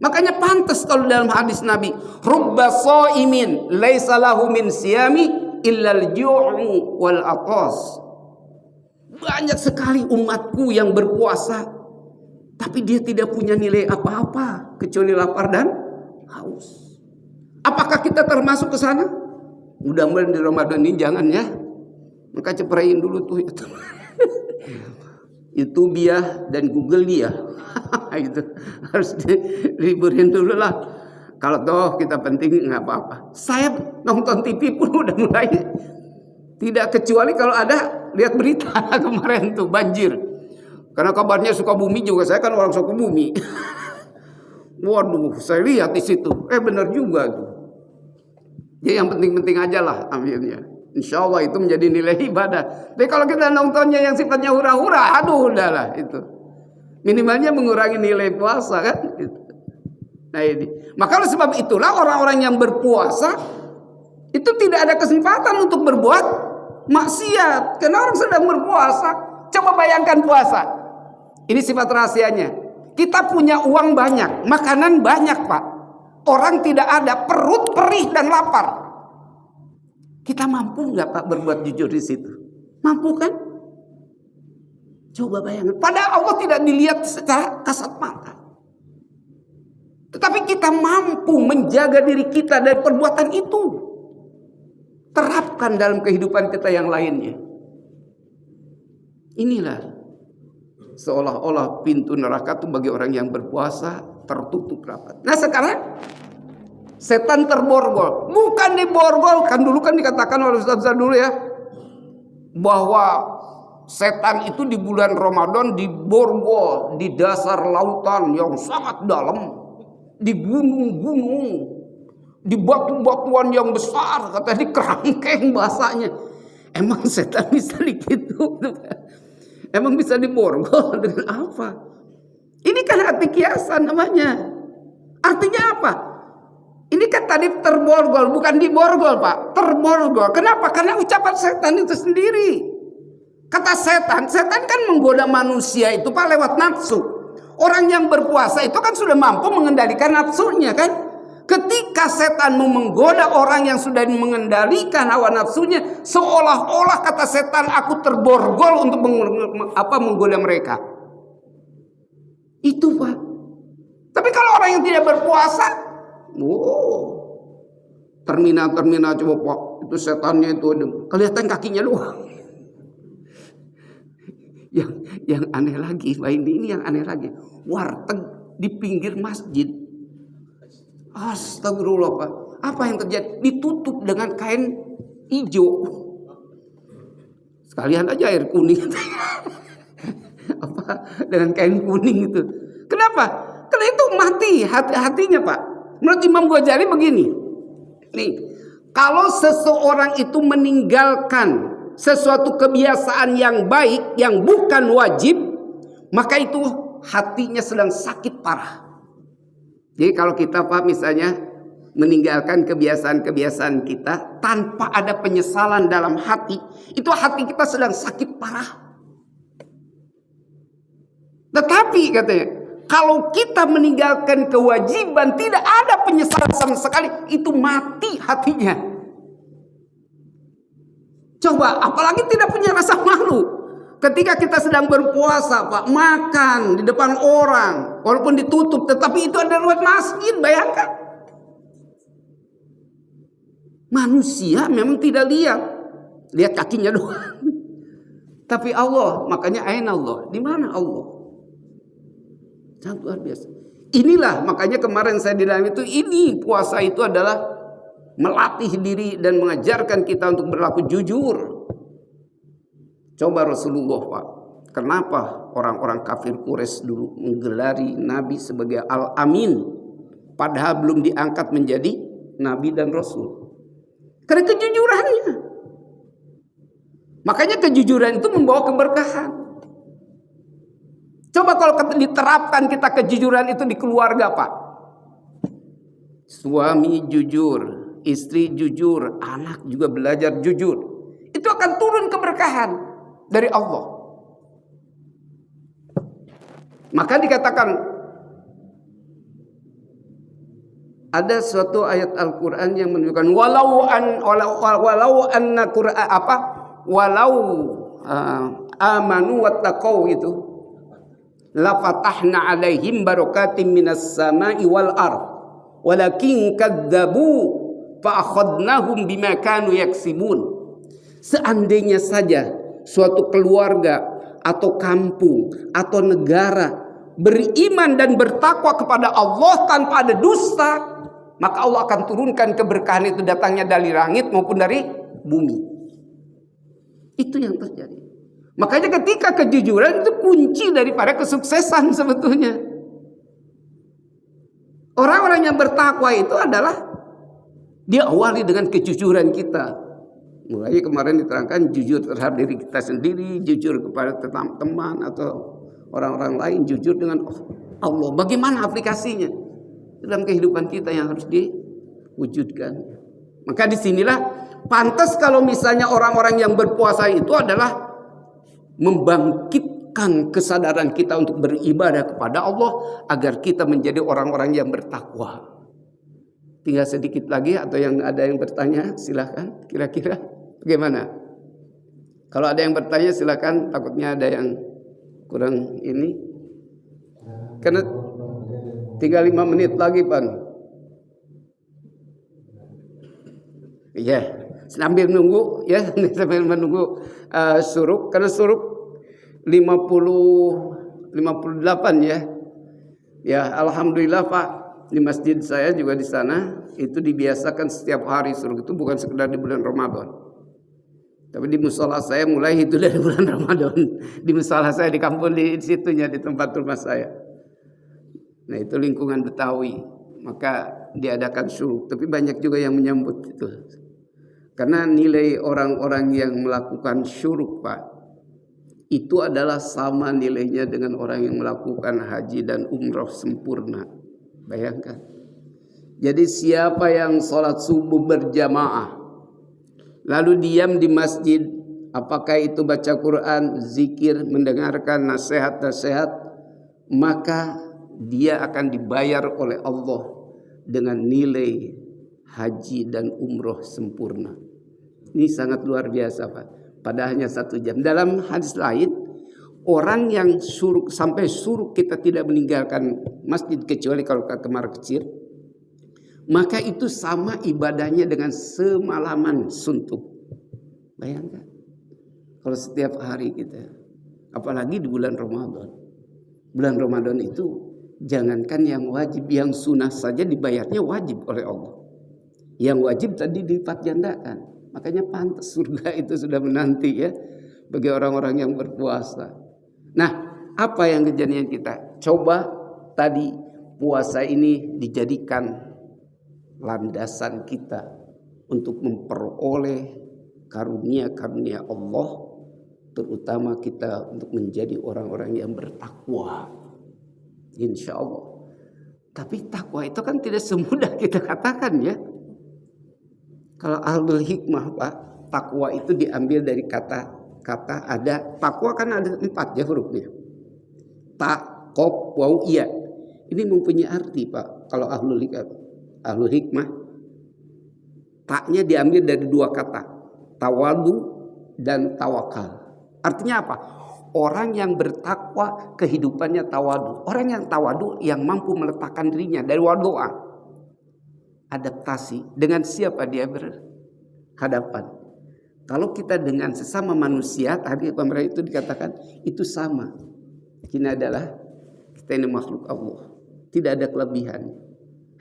Makanya pantas kalau dalam hadis Nabi, rubba shaimin laisa lahu min siyami illa al-ju'u wal atas. Banyak sekali umatku yang berpuasa, tapi dia tidak punya nilai apa-apa kecuali lapar dan haus. Apakah kita termasuk ke sana? Mudah-mudahan di Ramadan ini jangan ya. Maka ceprain dulu tuh itu. YouTube dia dan Google dia. Itu harus diliburin dulu lah. Kalau toh kita penting nggak apa-apa. Saya nonton TV pun udah mulai tidak, kecuali kalau ada lihat berita kemarin tuh banjir. Karena kabarnya Sukabumi juga, saya kan orang Sukabumi. Waduh, saya lihat di situ. Benar juga tuh. Ya yang penting-penting aja lah akhirnya. Insya Allah itu menjadi nilai ibadah. Tapi kalau kita nontonnya yang sifatnya hura-hura, aduh udahlah itu. Minimalnya mengurangi nilai puasa kan. Nah ini. Maka oleh sebab itulah orang-orang yang berpuasa itu tidak ada kesempatan untuk berbuat maksiat. Karena orang sedang berpuasa. Coba bayangkan puasa. Ini sifat rahasianya. Kita punya uang banyak, makanan banyak, Pak. Orang tidak ada, perut perih dan lapar. Kita mampu nggak, Pak, berbuat jujur di situ? Mampu kan? Coba bayangkan. Padahal Allah tidak dilihat secara kasat mata. Tetapi kita mampu menjaga diri kita dari perbuatan itu. Terapkan dalam kehidupan kita yang lainnya. Inilah seolah-olah pintu neraka itu bagi orang yang berpuasa tertutup rapat. Nah sekarang setan terborgol. Bukan diborgol, kan dulu kan dikatakan oleh Ustaz dulu ya, bahwa setan itu di bulan Ramadan diborgol di dasar lautan yang sangat dalam, di gunung-gunung, di batu-batuan yang besar, kata di kerangkeng bahasanya. Emang setan bisa gitu? Emang bisa diborgol dengan apa? Ini kan arti kiasan namanya. Artinya apa? Ini kan tadi terborgol, bukan diborgol, Pak. Terborgol. Kenapa? Karena ucapan setan itu sendiri. Kata setan kan menggoda manusia itu, Pak, lewat nafsu. Orang yang berpuasa itu kan sudah mampu mengendalikan nafsunya kan? Ketika setan mau menggoda orang yang sudah mengendalikan hawa nafsunya, seolah-olah kata setan, aku terborgol untuk menggoda mereka. Itu, Pak. Tapi kalau orang yang tidak berpuasa, termina coba, Pak, itu setannya itu kelihatan kakinya doang. Yang aneh lagi, ini yang aneh lagi, warteg di pinggir masjid. Astagfirullah, Pak. Apa yang terjadi? Ditutup dengan kain hijau. Sekalian aja air kuning. Apa? Dengan kain kuning itu. Kenapa? Karena itu mati hati-hatinya, Pak. Menurut Imam Ghazali begini. Nih, kalau seseorang itu meninggalkan sesuatu kebiasaan yang baik yang bukan wajib, maka itu hatinya sedang sakit parah. Jadi kalau kita, Pak, misalnya meninggalkan kebiasaan-kebiasaan kita tanpa ada penyesalan dalam hati, itu hati kita sedang sakit parah. Tetapi katanya, kalau kita meninggalkan kewajiban tidak ada penyesalan sama sekali, itu mati hatinya. Coba, apalagi tidak punya rasa malu. Ketika kita sedang berpuasa, Pak, makan di depan orang, walaupun ditutup, tetapi itu ada lewat masjid, bayangkan. Manusia memang tidak lihat kakinya doang. Tapi Allah, makanya aina Allah, di mana Allah? Sangat luar biasa. Inilah makanya kemarin saya bilang itu, ini puasa itu adalah melatih diri dan mengajarkan kita untuk berlaku jujur. Coba Rasulullah, Pak, kenapa orang-orang kafir Quraisy dulu menggelari Nabi sebagai Al-Amin, padahal belum diangkat menjadi Nabi dan Rasul? Karena kejujurannya. Makanya kejujuran itu membawa keberkahan. Coba kalau diterapkan kita kejujuran itu di keluarga, Pak. Suami jujur, istri jujur, anak juga belajar jujur. Itu akan turun keberkahan dari Allah. Maka dikatakan ada suatu ayat Al-Qur'an yang menunjukkan walau amanu wattaqau itu la fatahna alaihim barakatim minas sama'i wal ard walakin kadzabu fa akhadnahum bima kanu yaksibun. Seandainya saja suatu keluarga atau kampung atau negara beriman dan bertakwa kepada Allah tanpa ada dusta, maka Allah akan turunkan keberkahan itu, datangnya dari langit maupun dari bumi. Itu yang terjadi. Makanya ketika kejujuran itu kunci daripada kesuksesan sebetulnya. Orang-orang yang bertakwa itu adalah diawali dengan kejujuran kita. Mulai kemarin diterangkan jujur terhadap diri kita sendiri, jujur kepada teman atau orang-orang lain, jujur dengan Allah. Bagaimana aplikasinya dalam kehidupan kita yang harus diwujudkan. Maka disinilah pantas kalau misalnya orang-orang yang berpuasa itu adalah membangkitkan kesadaran kita untuk beribadah kepada Allah agar kita menjadi orang-orang yang bertakwa. Tinggal sedikit lagi atau yang ada yang bertanya silahkan, kira-kira bagaimana? Kalau ada yang bertanya silahkan, takutnya ada yang kurang ini. Karena tinggal 5 menit lagi, Pan. Iya, sambil nunggu ya, sambil menunggu suruk, karena suruk 58 ya. Ya, alhamdulillah Pak, di masjid saya juga di sana itu dibiasakan setiap hari suruk, itu bukan sekedar di bulan Ramadan. Tapi di musola saya mulai itu dari bulan Ramadan. Di musola saya di kampung di situnya, di tempat rumah saya. Nah, itu lingkungan Betawi. Maka diadakan syuruk, tapi banyak juga yang menyambut itu. Karena nilai orang-orang yang melakukan syuruk, Pak, itu adalah sama nilainya dengan orang yang melakukan haji dan umroh sempurna. Bayangkan. Jadi siapa yang sholat subuh berjamaah, lalu diam di masjid, apakah itu baca Quran, zikir, mendengarkan nasihat-nasihat, maka dia akan dibayar oleh Allah dengan nilai haji dan umroh sempurna. Ini sangat luar biasa, Pak. Pada hanya 1 jam. Dalam hadis lain, orang yang suruk sampai suruk kita tidak meninggalkan masjid kecuali kalau kamar kecil, maka itu sama ibadahnya dengan semalaman suntuk. Bayangkan kalau setiap hari kita, apalagi di bulan Ramadan. Bulan Ramadan itu jangankan yang wajib, yang sunnah saja dibayarnya wajib oleh Allah. Yang wajib tadi dilipat gandakan. Makanya pantas surga itu sudah menanti ya bagi orang-orang yang berpuasa. Nah, apa yang kejadian kita? Coba tadi puasa ini dijadikan landasan kita untuk memperoleh karunia-karunia Allah, terutama kita untuk menjadi orang-orang yang bertakwa. Insya Allah. Tapi takwa itu kan tidak semudah kita katakan ya. Kalau ahlul hikmah, Pak, takwa itu diambil dari kata ada, takwa kan ada 4 ya hurufnya. Ta, qaf, waw, iya. Ini mempunyai arti, Pak. Kalau ahlul hikmah, taknya diambil dari 2 kata, tawadu dan tawakal. Artinya apa? Orang yang bertakwa kehidupannya tawadu. Orang yang tawadu yang mampu meletakkan dirinya dari wadu'a. Adaptasi dengan siapa dia hadapan. Kalau kita dengan sesama manusia, tadi kemarin itu dikatakan itu sama. Ini adalah kita ini makhluk Allah, tidak ada kelebihan,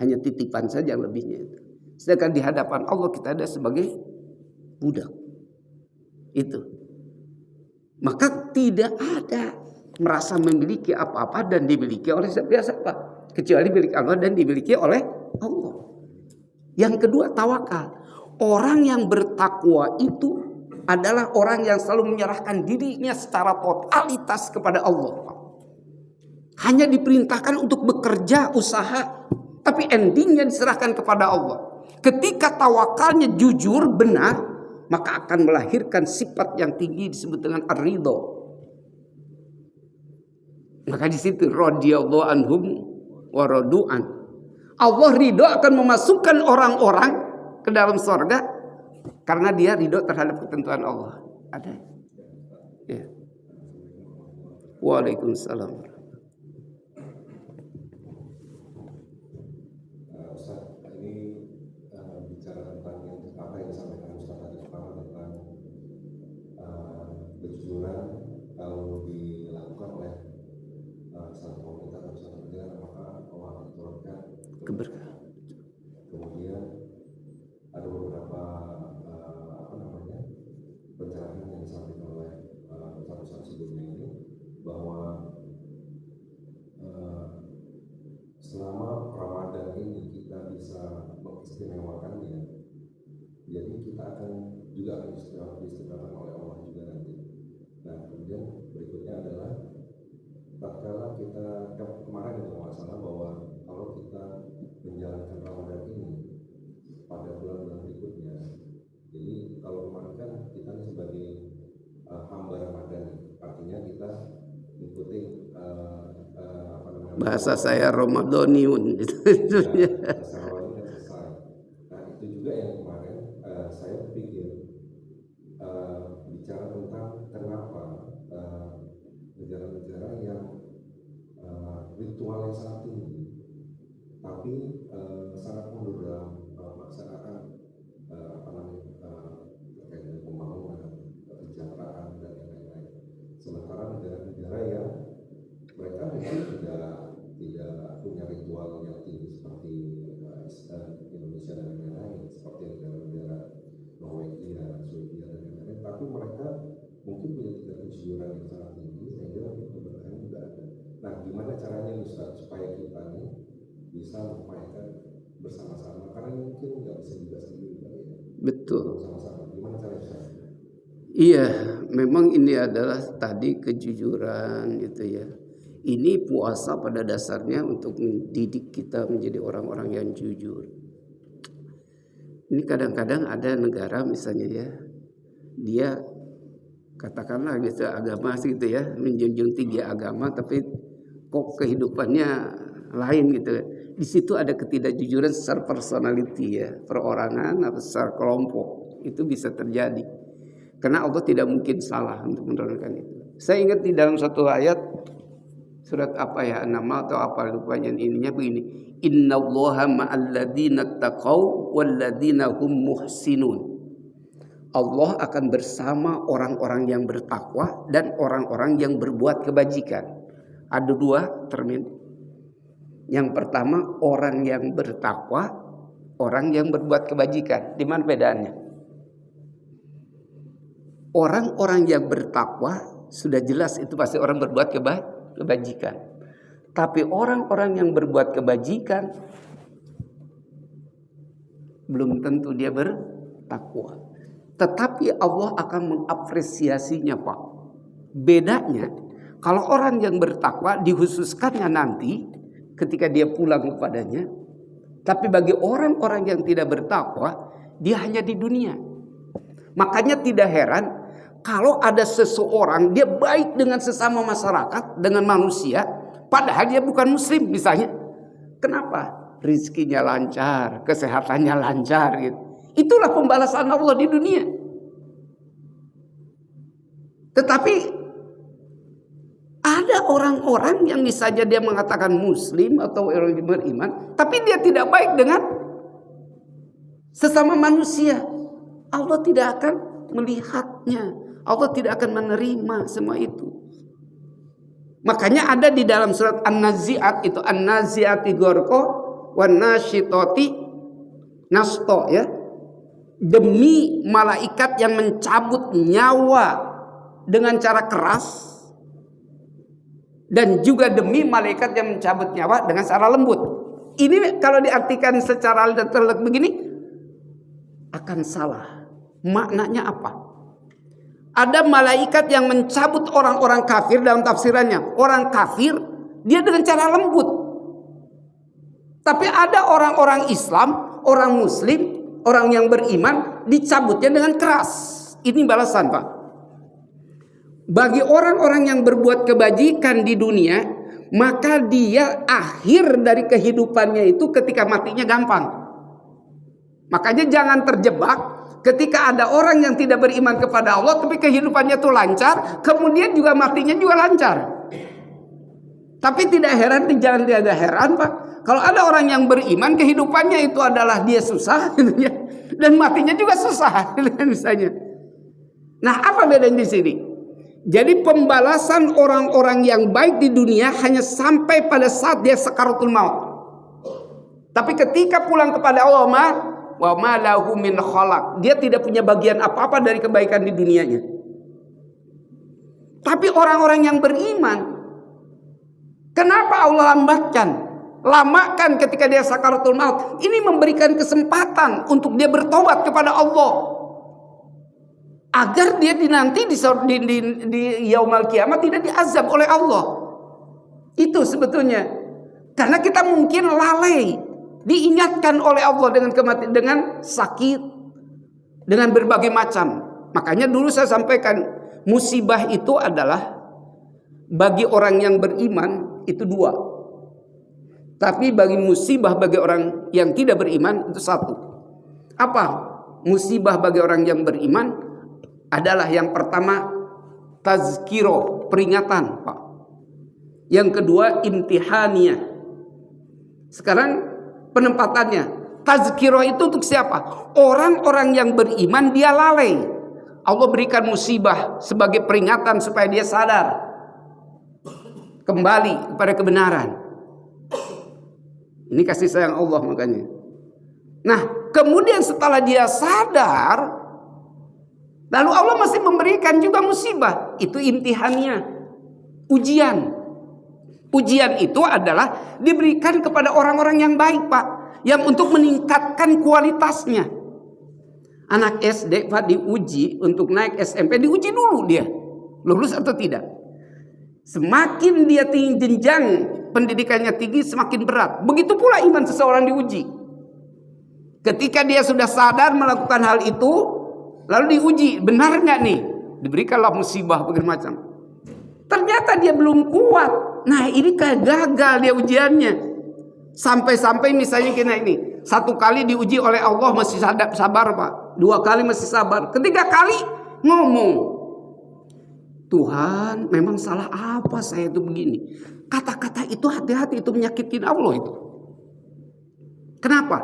hanya titipan saja yang lebihnya itu. Sedangkan di hadapan Allah kita ada sebagai budak. Itu. Maka tidak ada merasa memiliki apa-apa dan dimiliki oleh siapa? Kecuali milik Allah dan dimiliki oleh Allah. Yang kedua, tawakal. Orang yang bertakwa itu adalah orang yang selalu menyerahkan dirinya secara totalitas kepada Allah. Hanya diperintahkan untuk bekerja, usaha, tapi endingnya diserahkan kepada Allah. Ketika tawakalnya jujur, benar, maka akan melahirkan sifat yang tinggi disebut dengan ar-ridho. Maka di situ radhiyallahu anhum wa radu'an. Allah ridho akan memasukkan orang-orang ke dalam surga karena dia ridho terhadap ketentuan Allah. Ada? Ya. Waalaikumsalam. Ustaz, ini bicara tentang apa yang disampaikan Ustaz tadi pertama tentang kejujuran kalau dilakukan oleh satu komunitas atau satu negara maka Allah akan turunkan keberkahan. Kemudian ada beberapa pencerahan yang disampaikan oleh Ustaz sebelumnya ini bahwa selama Ramadan ini kita bisa mengistimewakannya, jadi kita akan juga akan diistimewakan oleh Allah juga nanti. Nah kemudian berikutnya adalah tatkala kita kemarin itu masalah bahwa kalau kita menjalankan Ramadan ini pada bulan-bulan berikutnya, jadi kalau kemarin kan kita sebagai hamba Ramadan, artinya kita mengikuti bahasa saya Ramadaniun ya, bahasa Ramadan kan selesai. Nah itu juga yang kemarin saya pikir bicara tentang kenapa negara-negara yang ritualnya sangat tinggi tapi sangat mundur dalam melaksanakan terkait dengan pembangunan, kesejahteraan dan lain-lain. Sementara negara-negara yang mereka memang tidak punya ritual yang tinggi seperti Indonesia dan lain-lain, seperti negara-negara Norwegia, Swedia dan lain-lain, tapi mereka mungkin punya tingkat kejujuran yang sangat tinggi sehingga keberkahan juga ada. Nah, gimana caranya Ustaz supaya kita nih bisa mengupayakan bersama-sama, karena mungkin nggak bisa juga sendiri ya. Betul. Bersama-sama. Gimana caranya? Iya, memang ini adalah tadi kejujuran gitu ya. Ini puasa pada dasarnya untuk mendidik kita menjadi orang-orang yang jujur. Ini kadang-kadang ada negara misalnya ya, dia katakanlah gitu agama gitu ya, menjunjung tinggi agama tapi kok kehidupannya lain gitu. Di situ ada ketidakjujuran secara personality ya, perorangan atau secara kelompok. Itu bisa terjadi. Karena Allah tidak mungkin salah untuk menurunkan itu. Saya ingat di dalam satu ayat surat apa ya, nama atau apa lupanya, ininya begini. Innallaha ma'al ladzina taqaw wal ladzina hum muhsinun. Allah akan bersama orang-orang yang bertakwa dan orang-orang yang berbuat kebajikan. Ada dua termin. Yang pertama orang yang bertakwa, orang yang berbuat kebajikan. Di mana bedaannya? Orang-orang yang bertakwa sudah jelas itu pasti orang berbuat kebajikan. Tapi orang-orang yang berbuat kebajikan belum tentu dia bertakwa. Tetapi Allah akan mengapresiasinya, Pak. Bedanya kalau orang yang bertakwa dikhususkannya nanti ketika dia pulang kepadanya. Tapi bagi orang-orang yang tidak bertakwa, dia hanya di dunia. Makanya tidak heran kalau ada seseorang dia baik dengan sesama masyarakat, dengan manusia, padahal dia bukan muslim misalnya. Kenapa? Rizkinya lancar, kesehatannya lancar gitu. Itulah pembalasan Allah di dunia. Tetapi ada orang-orang yang misalnya dia mengatakan muslim atau orang yang beriman, tapi dia tidak baik dengan sesama manusia. Allah tidak akan melihatnya. Allah tidak akan menerima semua itu. Makanya ada di dalam surat An-Nazi'at itu, An-Nazi'ati Ghorqa wan nasyitati nasto, ya. Demi malaikat yang mencabut nyawa dengan cara keras, dan juga demi malaikat yang mencabut nyawa dengan cara lembut. Ini kalau diartikan secara literal begini akan salah. Maknanya apa? Ada malaikat yang mencabut orang-orang kafir dalam tafsirannya. Orang kafir dia dengan cara lembut. Tapi ada orang-orang Islam, orang Muslim, orang yang beriman dicabutnya dengan keras. Ini balasan, Pak. Bagi orang-orang yang berbuat kebajikan di dunia, maka dia akhir dari kehidupannya itu ketika matinya gampang. Makanya jangan terjebak ketika ada orang yang tidak beriman kepada Allah tapi kehidupannya itu lancar, kemudian juga matinya juga lancar. Tapi tidak heran, jangan tidak heran, Pak. Kalau ada orang yang beriman kehidupannya itu adalah dia susah gitu ya, dan matinya juga susah misalnya. Nah, apa bedanya di sini? Jadi pembalasan orang-orang yang baik di dunia hanya sampai pada saat dia sakaratul maut. Tapi ketika pulang kepada Allah, wa ma lahu min khalaq, dia tidak punya bagian apa-apa dari kebaikan di dunianya. Tapi orang-orang yang beriman, kenapa Allah lamakan ketika dia sakaratul maut? Ini memberikan kesempatan untuk dia bertobat kepada Allah, agar dia nanti di yaumul kiamat tidak diazab oleh Allah. Itu sebetulnya. Karena kita mungkin lalai, diingatkan oleh Allah dengan kematian, dengan sakit, dengan berbagai macam. Makanya dulu saya sampaikan, musibah itu adalah bagi orang yang beriman itu dua. Tapi bagi musibah bagi orang yang tidak beriman itu satu. Apa musibah bagi orang yang beriman? Adalah yang pertama tazkiro, peringatan, Pak. Yang kedua imtihaniyah. Sekarang penempatannya. Tazkiro itu untuk siapa? Orang-orang yang beriman dia lalai. Allah berikan musibah sebagai peringatan supaya dia sadar, kembali kepada kebenaran. Ini kasih sayang Allah makanya. Nah, kemudian setelah dia sadar, lalu Allah masih memberikan juga musibah. Itu imtihannya, ujian. Ujian itu adalah diberikan kepada orang-orang yang baik, Pak, yang untuk meningkatkan kualitasnya. Anak SD, Pak, diuji untuk naik SMP, diuji dulu dia lulus atau tidak. Semakin dia tinggi jenjang pendidikannya tinggi, semakin berat. Begitu pula iman seseorang diuji. Ketika dia sudah sadar melakukan hal itu, lalu diuji, benar nggak nih? Diberikanlah musibah berbagai macam. Ternyata dia belum kuat. Nah, ini kayak gagal dia ujiannya. Sampai-sampai misalnya kita ini, satu kali diuji oleh Allah masih sabar, Pak. Dua kali masih sabar. Ketiga kali ngomong, Tuhan, memang salah apa saya itu begini? Kata-kata itu hati-hati, itu menyakitin Allah itu. Kenapa?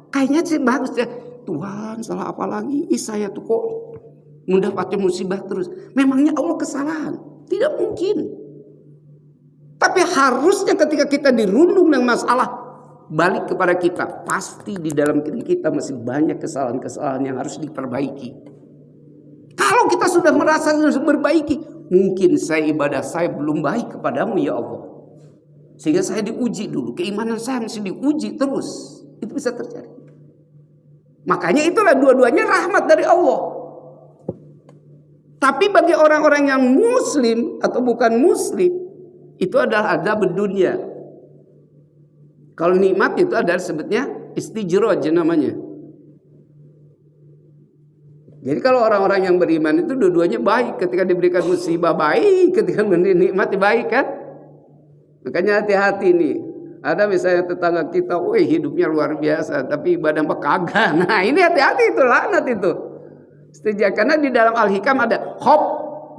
Kayaknya sih bagus ya. Tuhan, salah apa lagi? Saya tuh kok mendapatkan musibah terus. Memangnya Allah kesalahan? Tidak mungkin. Tapi harusnya ketika kita dirundung dengan masalah, balik kepada kita. Pasti di dalam diri kita masih banyak kesalahan-kesalahan yang harus diperbaiki. Kalau kita sudah merasa harus memperbaiki, mungkin ibadah saya belum baik kepadamu ya Allah, sehingga saya diuji dulu. Keimanan saya mesti diuji terus. Itu bisa terjadi. Makanya itulah dua-duanya rahmat dari Allah. Tapi bagi orang-orang yang muslim atau bukan muslim, itu adalah adab dunia. Kalau nikmat itu adalah sebetulnya istijraj namanya. Jadi kalau orang-orang yang beriman itu dua-duanya baik. Ketika diberikan musibah baik, ketika menikmati baik kan. Makanya hati-hati nih. Ada misalnya tetangga kita, wih hidupnya luar biasa, tapi ibadah kagak. Nah ini hati-hati, itu laknat itu. Setuju? Karena di dalam Al-Hikam ada khop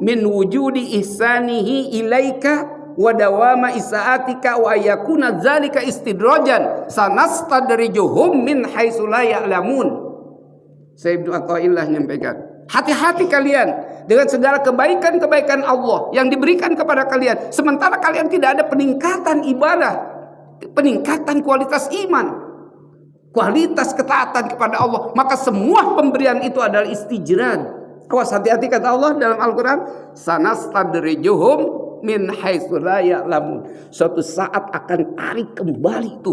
min wujudi ihsanihi ilaika wa dawama isaatika wa yakuna dzalika istidrojan sanastadrijuhum min haitsu la ya'lamun. Saya Ibnu Athaillah nyampaikan, hati-hati kalian dengan segala kebaikan-kebaikan Allah yang diberikan kepada kalian, sementara kalian tidak ada peningkatan ibadah, peningkatan kualitas iman, kualitas ketaatan kepada Allah, maka semua pemberian itu adalah istijran. Awas, hati-hati kata Allah dalam Al-Quran, sanastadrijuhum min haitsu la ya'lamun. Suatu saat akan tarik kembali itu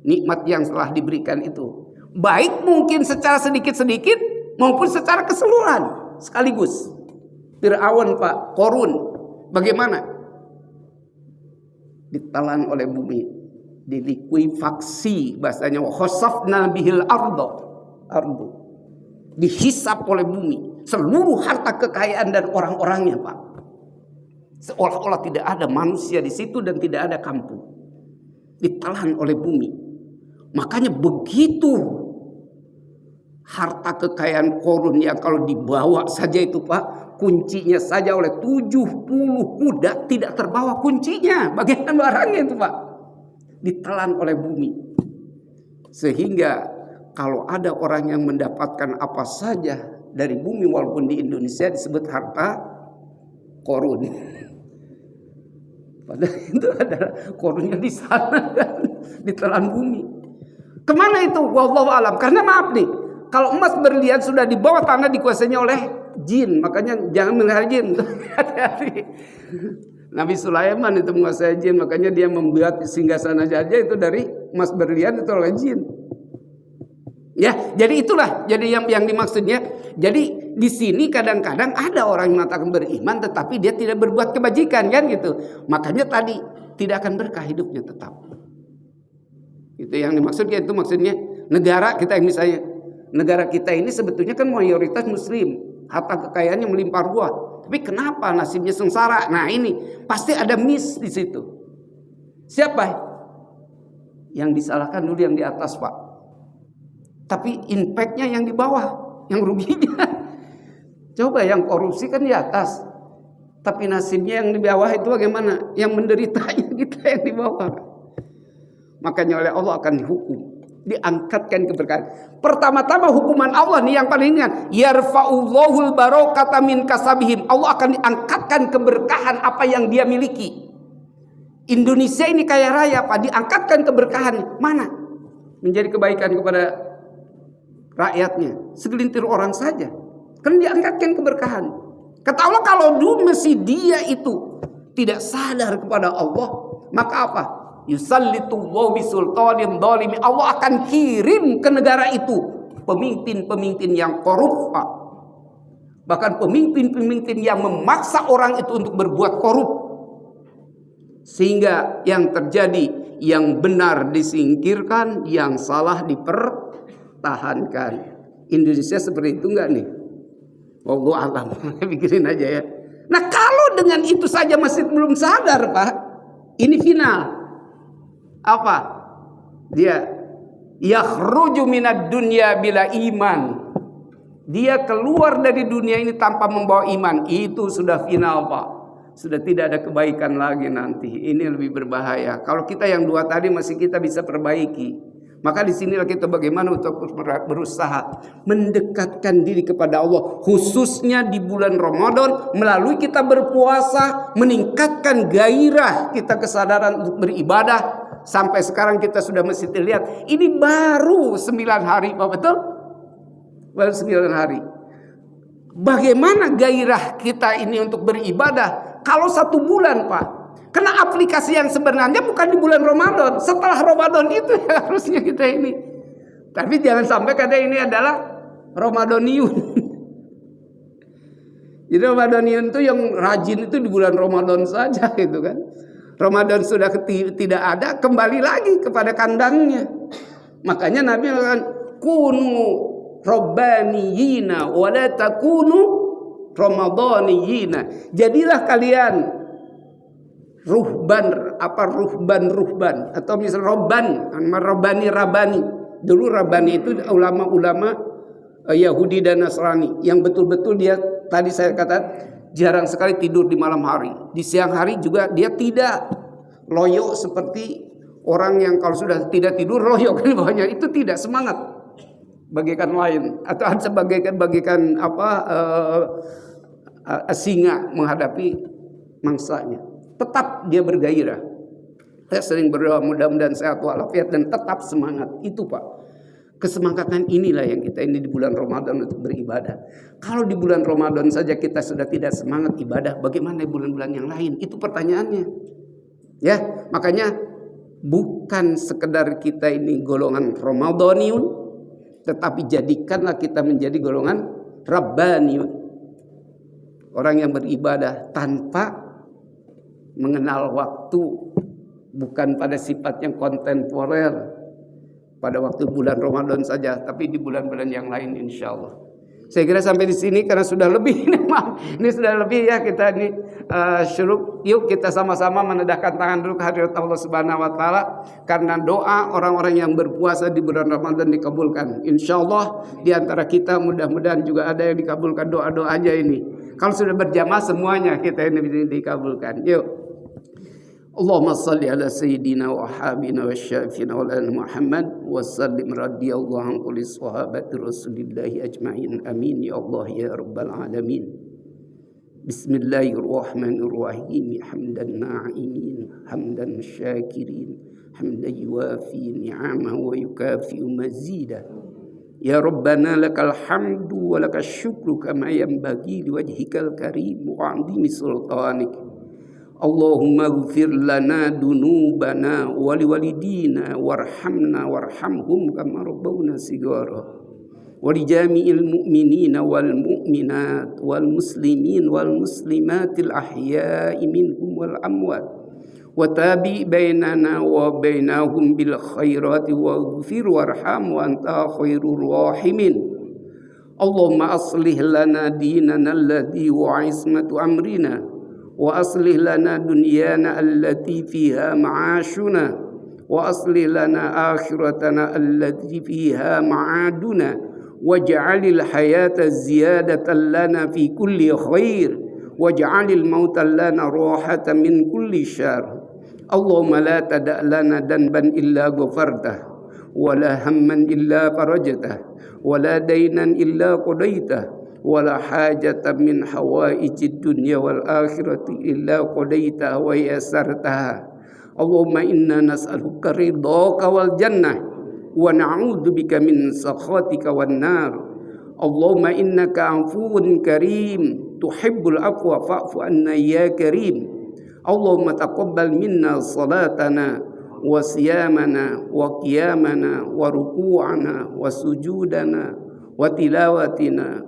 nikmat yang telah diberikan itu, baik mungkin secara sedikit-sedikit maupun secara keseluruhan sekaligus. Fir'aun Pak, Qarun, bagaimana? Ditelan oleh bumi, dilikuifaksi bahasanya, wa khasafna bihil ardu, dihisap oleh bumi seluruh harta kekayaan dan orang-orangnya Pak. Seolah-olah tidak ada manusia di situ dan tidak ada kampung. Ditelan oleh bumi. Makanya begitu harta kekayaan Qarun yang kalau dibawa saja itu Pak, kuncinya saja oleh 70 kuda tidak terbawa kuncinya. Bagian barangnya itu Pak, ditelan oleh bumi. Sehingga kalau ada orang yang mendapatkan apa saja dari bumi, walaupun di Indonesia disebut harta Qarun, padahal itu adalah Qarunnya di sana kan, ditelan bumi. Kemana itu? Wallahu alam. Karena maaf nih, kalau emas berlian sudah di bawah tanah dikuasainya oleh jin, makanya jangan melihara jin. Hati-hati. Nabi Sulaiman itu menguasai jin, makanya dia membuat singgasana saja itu dari emas berlian itu oleh jin. Ya, jadi itulah jadi yang dimaksudnya. Jadi di sini kadang-kadang ada orang yang mengatakan beriman tetapi dia tidak berbuat kebajikan kan gitu. Makanya tadi tidak akan berkah hidupnya tetap. Itu yang dimaksudnya, itu maksudnya negara kita yang misalnya, negara kita ini sebetulnya kan mayoritas muslim, harta kekayaannya melimpah ruah. Tapi kenapa nasibnya sengsara? Nah, ini pasti ada miss di situ. Siapa? Yang disalahkan dulu yang di atas, Pak. Tapi impactnya yang di bawah, yang ruginya. Coba yang korupsi kan di atas, tapi nasibnya yang di bawah itu bagaimana? Yang menderitanya kita yang di bawah. Makanya oleh Allah akan dihukum, diangkatkan keberkahan. Pertama-tama hukuman Allah nih yang paling ringan, yarfa'ullahul barakata min kasabihim. Allah akan diangkatkan keberkahan apa yang dia miliki. Indonesia ini kaya raya Pak, diangkatkan keberkahan mana? Menjadi kebaikan kepada rakyatnya, segelintir orang saja, kan diangkatkan keberkahan. Kata Allah, kalau dulu mesti dia itu tidak sadar kepada Allah, maka apa? Yusallitullahu bisultanin dzalimi. Allah akan kirim ke negara itu pemimpin-pemimpin yang korup, Pak. Bahkan pemimpin-pemimpin yang memaksa orang itu untuk berbuat korup, sehingga yang terjadi, yang benar disingkirkan, yang salah dipertahankan. Indonesia seperti itu enggak nih? Wallahu a'lam. Pikirin aja ya. Nah, kalau dengan itu saja masih belum sadar, Pak, ini final. Apa? Dia yakhruju minad dunya bila iman. Dia keluar dari dunia ini tanpa membawa iman. Itu sudah final, Pak. Sudah tidak ada kebaikan lagi nanti. Ini lebih berbahaya. Kalau kita yang dua tadi masih kita bisa perbaiki. Maka di sinilah kita bagaimana untuk berusaha mendekatkan diri kepada Allah, khususnya di bulan Ramadan, melalui kita berpuasa, meningkatkan gairah kita, kesadaran untuk beribadah. Sampai sekarang kita sudah mesti lihat, ini baru 9 hari, Pak, betul? Baru 9 hari. Bagaimana gairah kita ini untuk beribadah kalau 1 bulan, Pak? Karena aplikasi yang sebenarnya bukan di bulan Ramadan. Setelah Ramadan itu ya harusnya kita ini. Tapi jangan sampai kata ini adalah Ramadaniun. Jadi Ramadaniun itu yang rajin itu di bulan Ramadan saja gitu kan. Ramadan sudah tidak ada, kembali lagi kepada kandangnya. Makanya Nabi mengatakan kunu rabbaniyina wa la takunu ramadaniyina. Jadilah kalian ruhban atau misal rabani. Dulu rabani itu ulama-ulama Yahudi dan Nasrani yang betul-betul dia tadi saya katakan jarang sekali tidur di malam hari. Di siang hari juga dia tidak loyo seperti orang yang kalau sudah tidak tidur loyo kan bawahnya, itu tidak semangat. bagaikan lain atau bagaikan singa menghadapi mangsanya. Tetap dia bergairah. Saya sering berdoa mudah-mudahan sehat walafiat dan tetap semangat. Itu Pak. Kesemangatan inilah yang kita ini di bulan Ramadan untuk beribadah. Kalau di bulan Ramadan saja kita sudah tidak semangat ibadah, bagaimana di bulan-bulan yang lain? Itu pertanyaannya. Ya, makanya bukan sekedar kita ini golongan Ramadhaniun, tetapi jadikanlah kita menjadi golongan Rabbaniun. Orang yang beribadah tanpa mengenal waktu, bukan pada sifat yang kontemporer pada waktu bulan Ramadan saja, tapi di bulan-bulan yang lain insya Allah. Saya kira sampai di sini karena sudah lebih ini sudah lebih ya kita ini syuruk. Yuk kita sama-sama menedahkan tangan dulu ke hadirat Allah Subhanahu wa taala karena doa orang-orang yang berpuasa di bulan Ramadan dikabulkan. Insyaallah di antara kita mudah-mudahan juga ada yang dikabulkan doa-doa aja ini. Kalau sudah berjamaah semuanya kita ini dikabulkan. Yuk. Allahumma salli ala sayyidina wa habibina wa syafiina wa ala Muhammad wa sallim radhiyallahu an kulli sahabati Rasulillahi ajma'in. Amin ya Allah ya rabbal alamin. Bismillahirrahmanirrahim. Hamdan na'imin, hamdan syakirin, hamdan yuwafi ni'amahu wa yukafi'u mazidah. Ya Rabbana lakal hamdu wa lakal syukru kama yanbaghi liwajhikal karim wa 'azimi sultanik. Allahumma ighfir lana dunubana wa liwalidina warhamna warhamhum kama rabbawna shighara wa li jami'il mu'minina wal mu'minat wal muslimin wal muslimatil ahya'i minhum wal amwat wa tabi bainana wa bainahum bil khairati wa ighfir warham wa anta khairur rahimin. Allahumma aslih lana dinana alladhi wa ismatu amrina wa aslih lana dunyana allati fiha ma'ashuna wa aslih lana akhiratana allati fiha ma'aduna waj'alil hayata ziyadatan lana fi kulli khair waj'alil mauta lana rahatan min kulli syarr. Allahumma la tada' lana danban illa ghafartah wa la hamman illa farajtah wa la daynan illa qadaitah wala hajatan min hawaijid dunya wal akhirati illa qadaitaha wa yassartaha. Allahumma inna nas'aluka ridhaka wal jannah wa na'udzubika min sakhatika wan nar. Allahumma innaka 'afuwun karim tuhibbul afwa fa'fu anna ya karim. Allahumma taqabbal minna salatana wa siyamana wa qiyamana wa ruku'ana wa sujudana wa tilawatina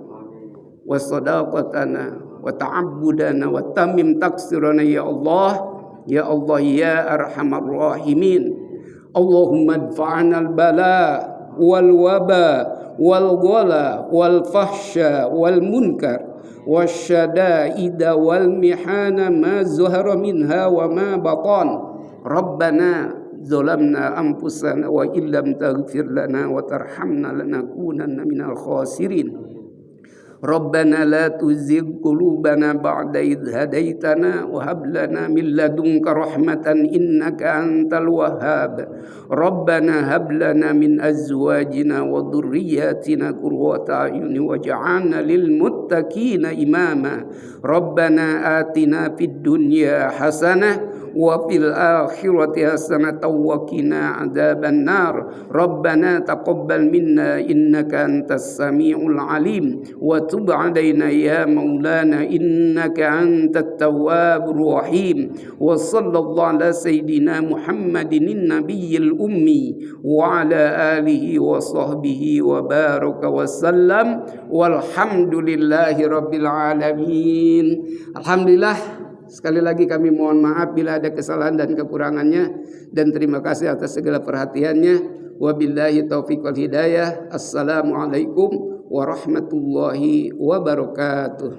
wa sadaqatana wa ta'abbudana wa tamim taksirana ya Allah ya Allah ya arhamar rahimin. Allahumma adfa'na al-bala wal waba wal ghala wal fahsya wal munkar wasyada'ida wal mihana ma zuhara minha wa ma batan. Rabbana zalamna anfusana wa illam taghfir lana wa tarhamna lanakunanna minal khasirin. Rabbana la tuzigh qulubana ba'da idh hadaitana wa hab lana min ladunka rahmatan innaka antal wahhab. Rabbana hab lana min azwajina wa dhurriyyatina qurrata a'yun waj'alna lil muttaqina imama. Rabbana atina fid dunya hasanah wa fil akhirati hasanatan wa qina adzaban nar. Rabbana taqabbal minna innaka antas samiul alim wa tub alaina ya maulana innaka antat tawwabur rahim. Wa sallallahu ala sayidina Muhammadin nabiyil ummi wa ala alihi wa sahbihi wa baraka wa sallam walhamdulillahi rabbil alamin. Alhamdulillah. Sekali lagi kami mohon maaf bila ada kesalahan dan kekurangannya dan terima kasih atas segala perhatiannya. Wabillahi taufiq wal hidayah. Assalamualaikum warahmatullahi wabarakatuh.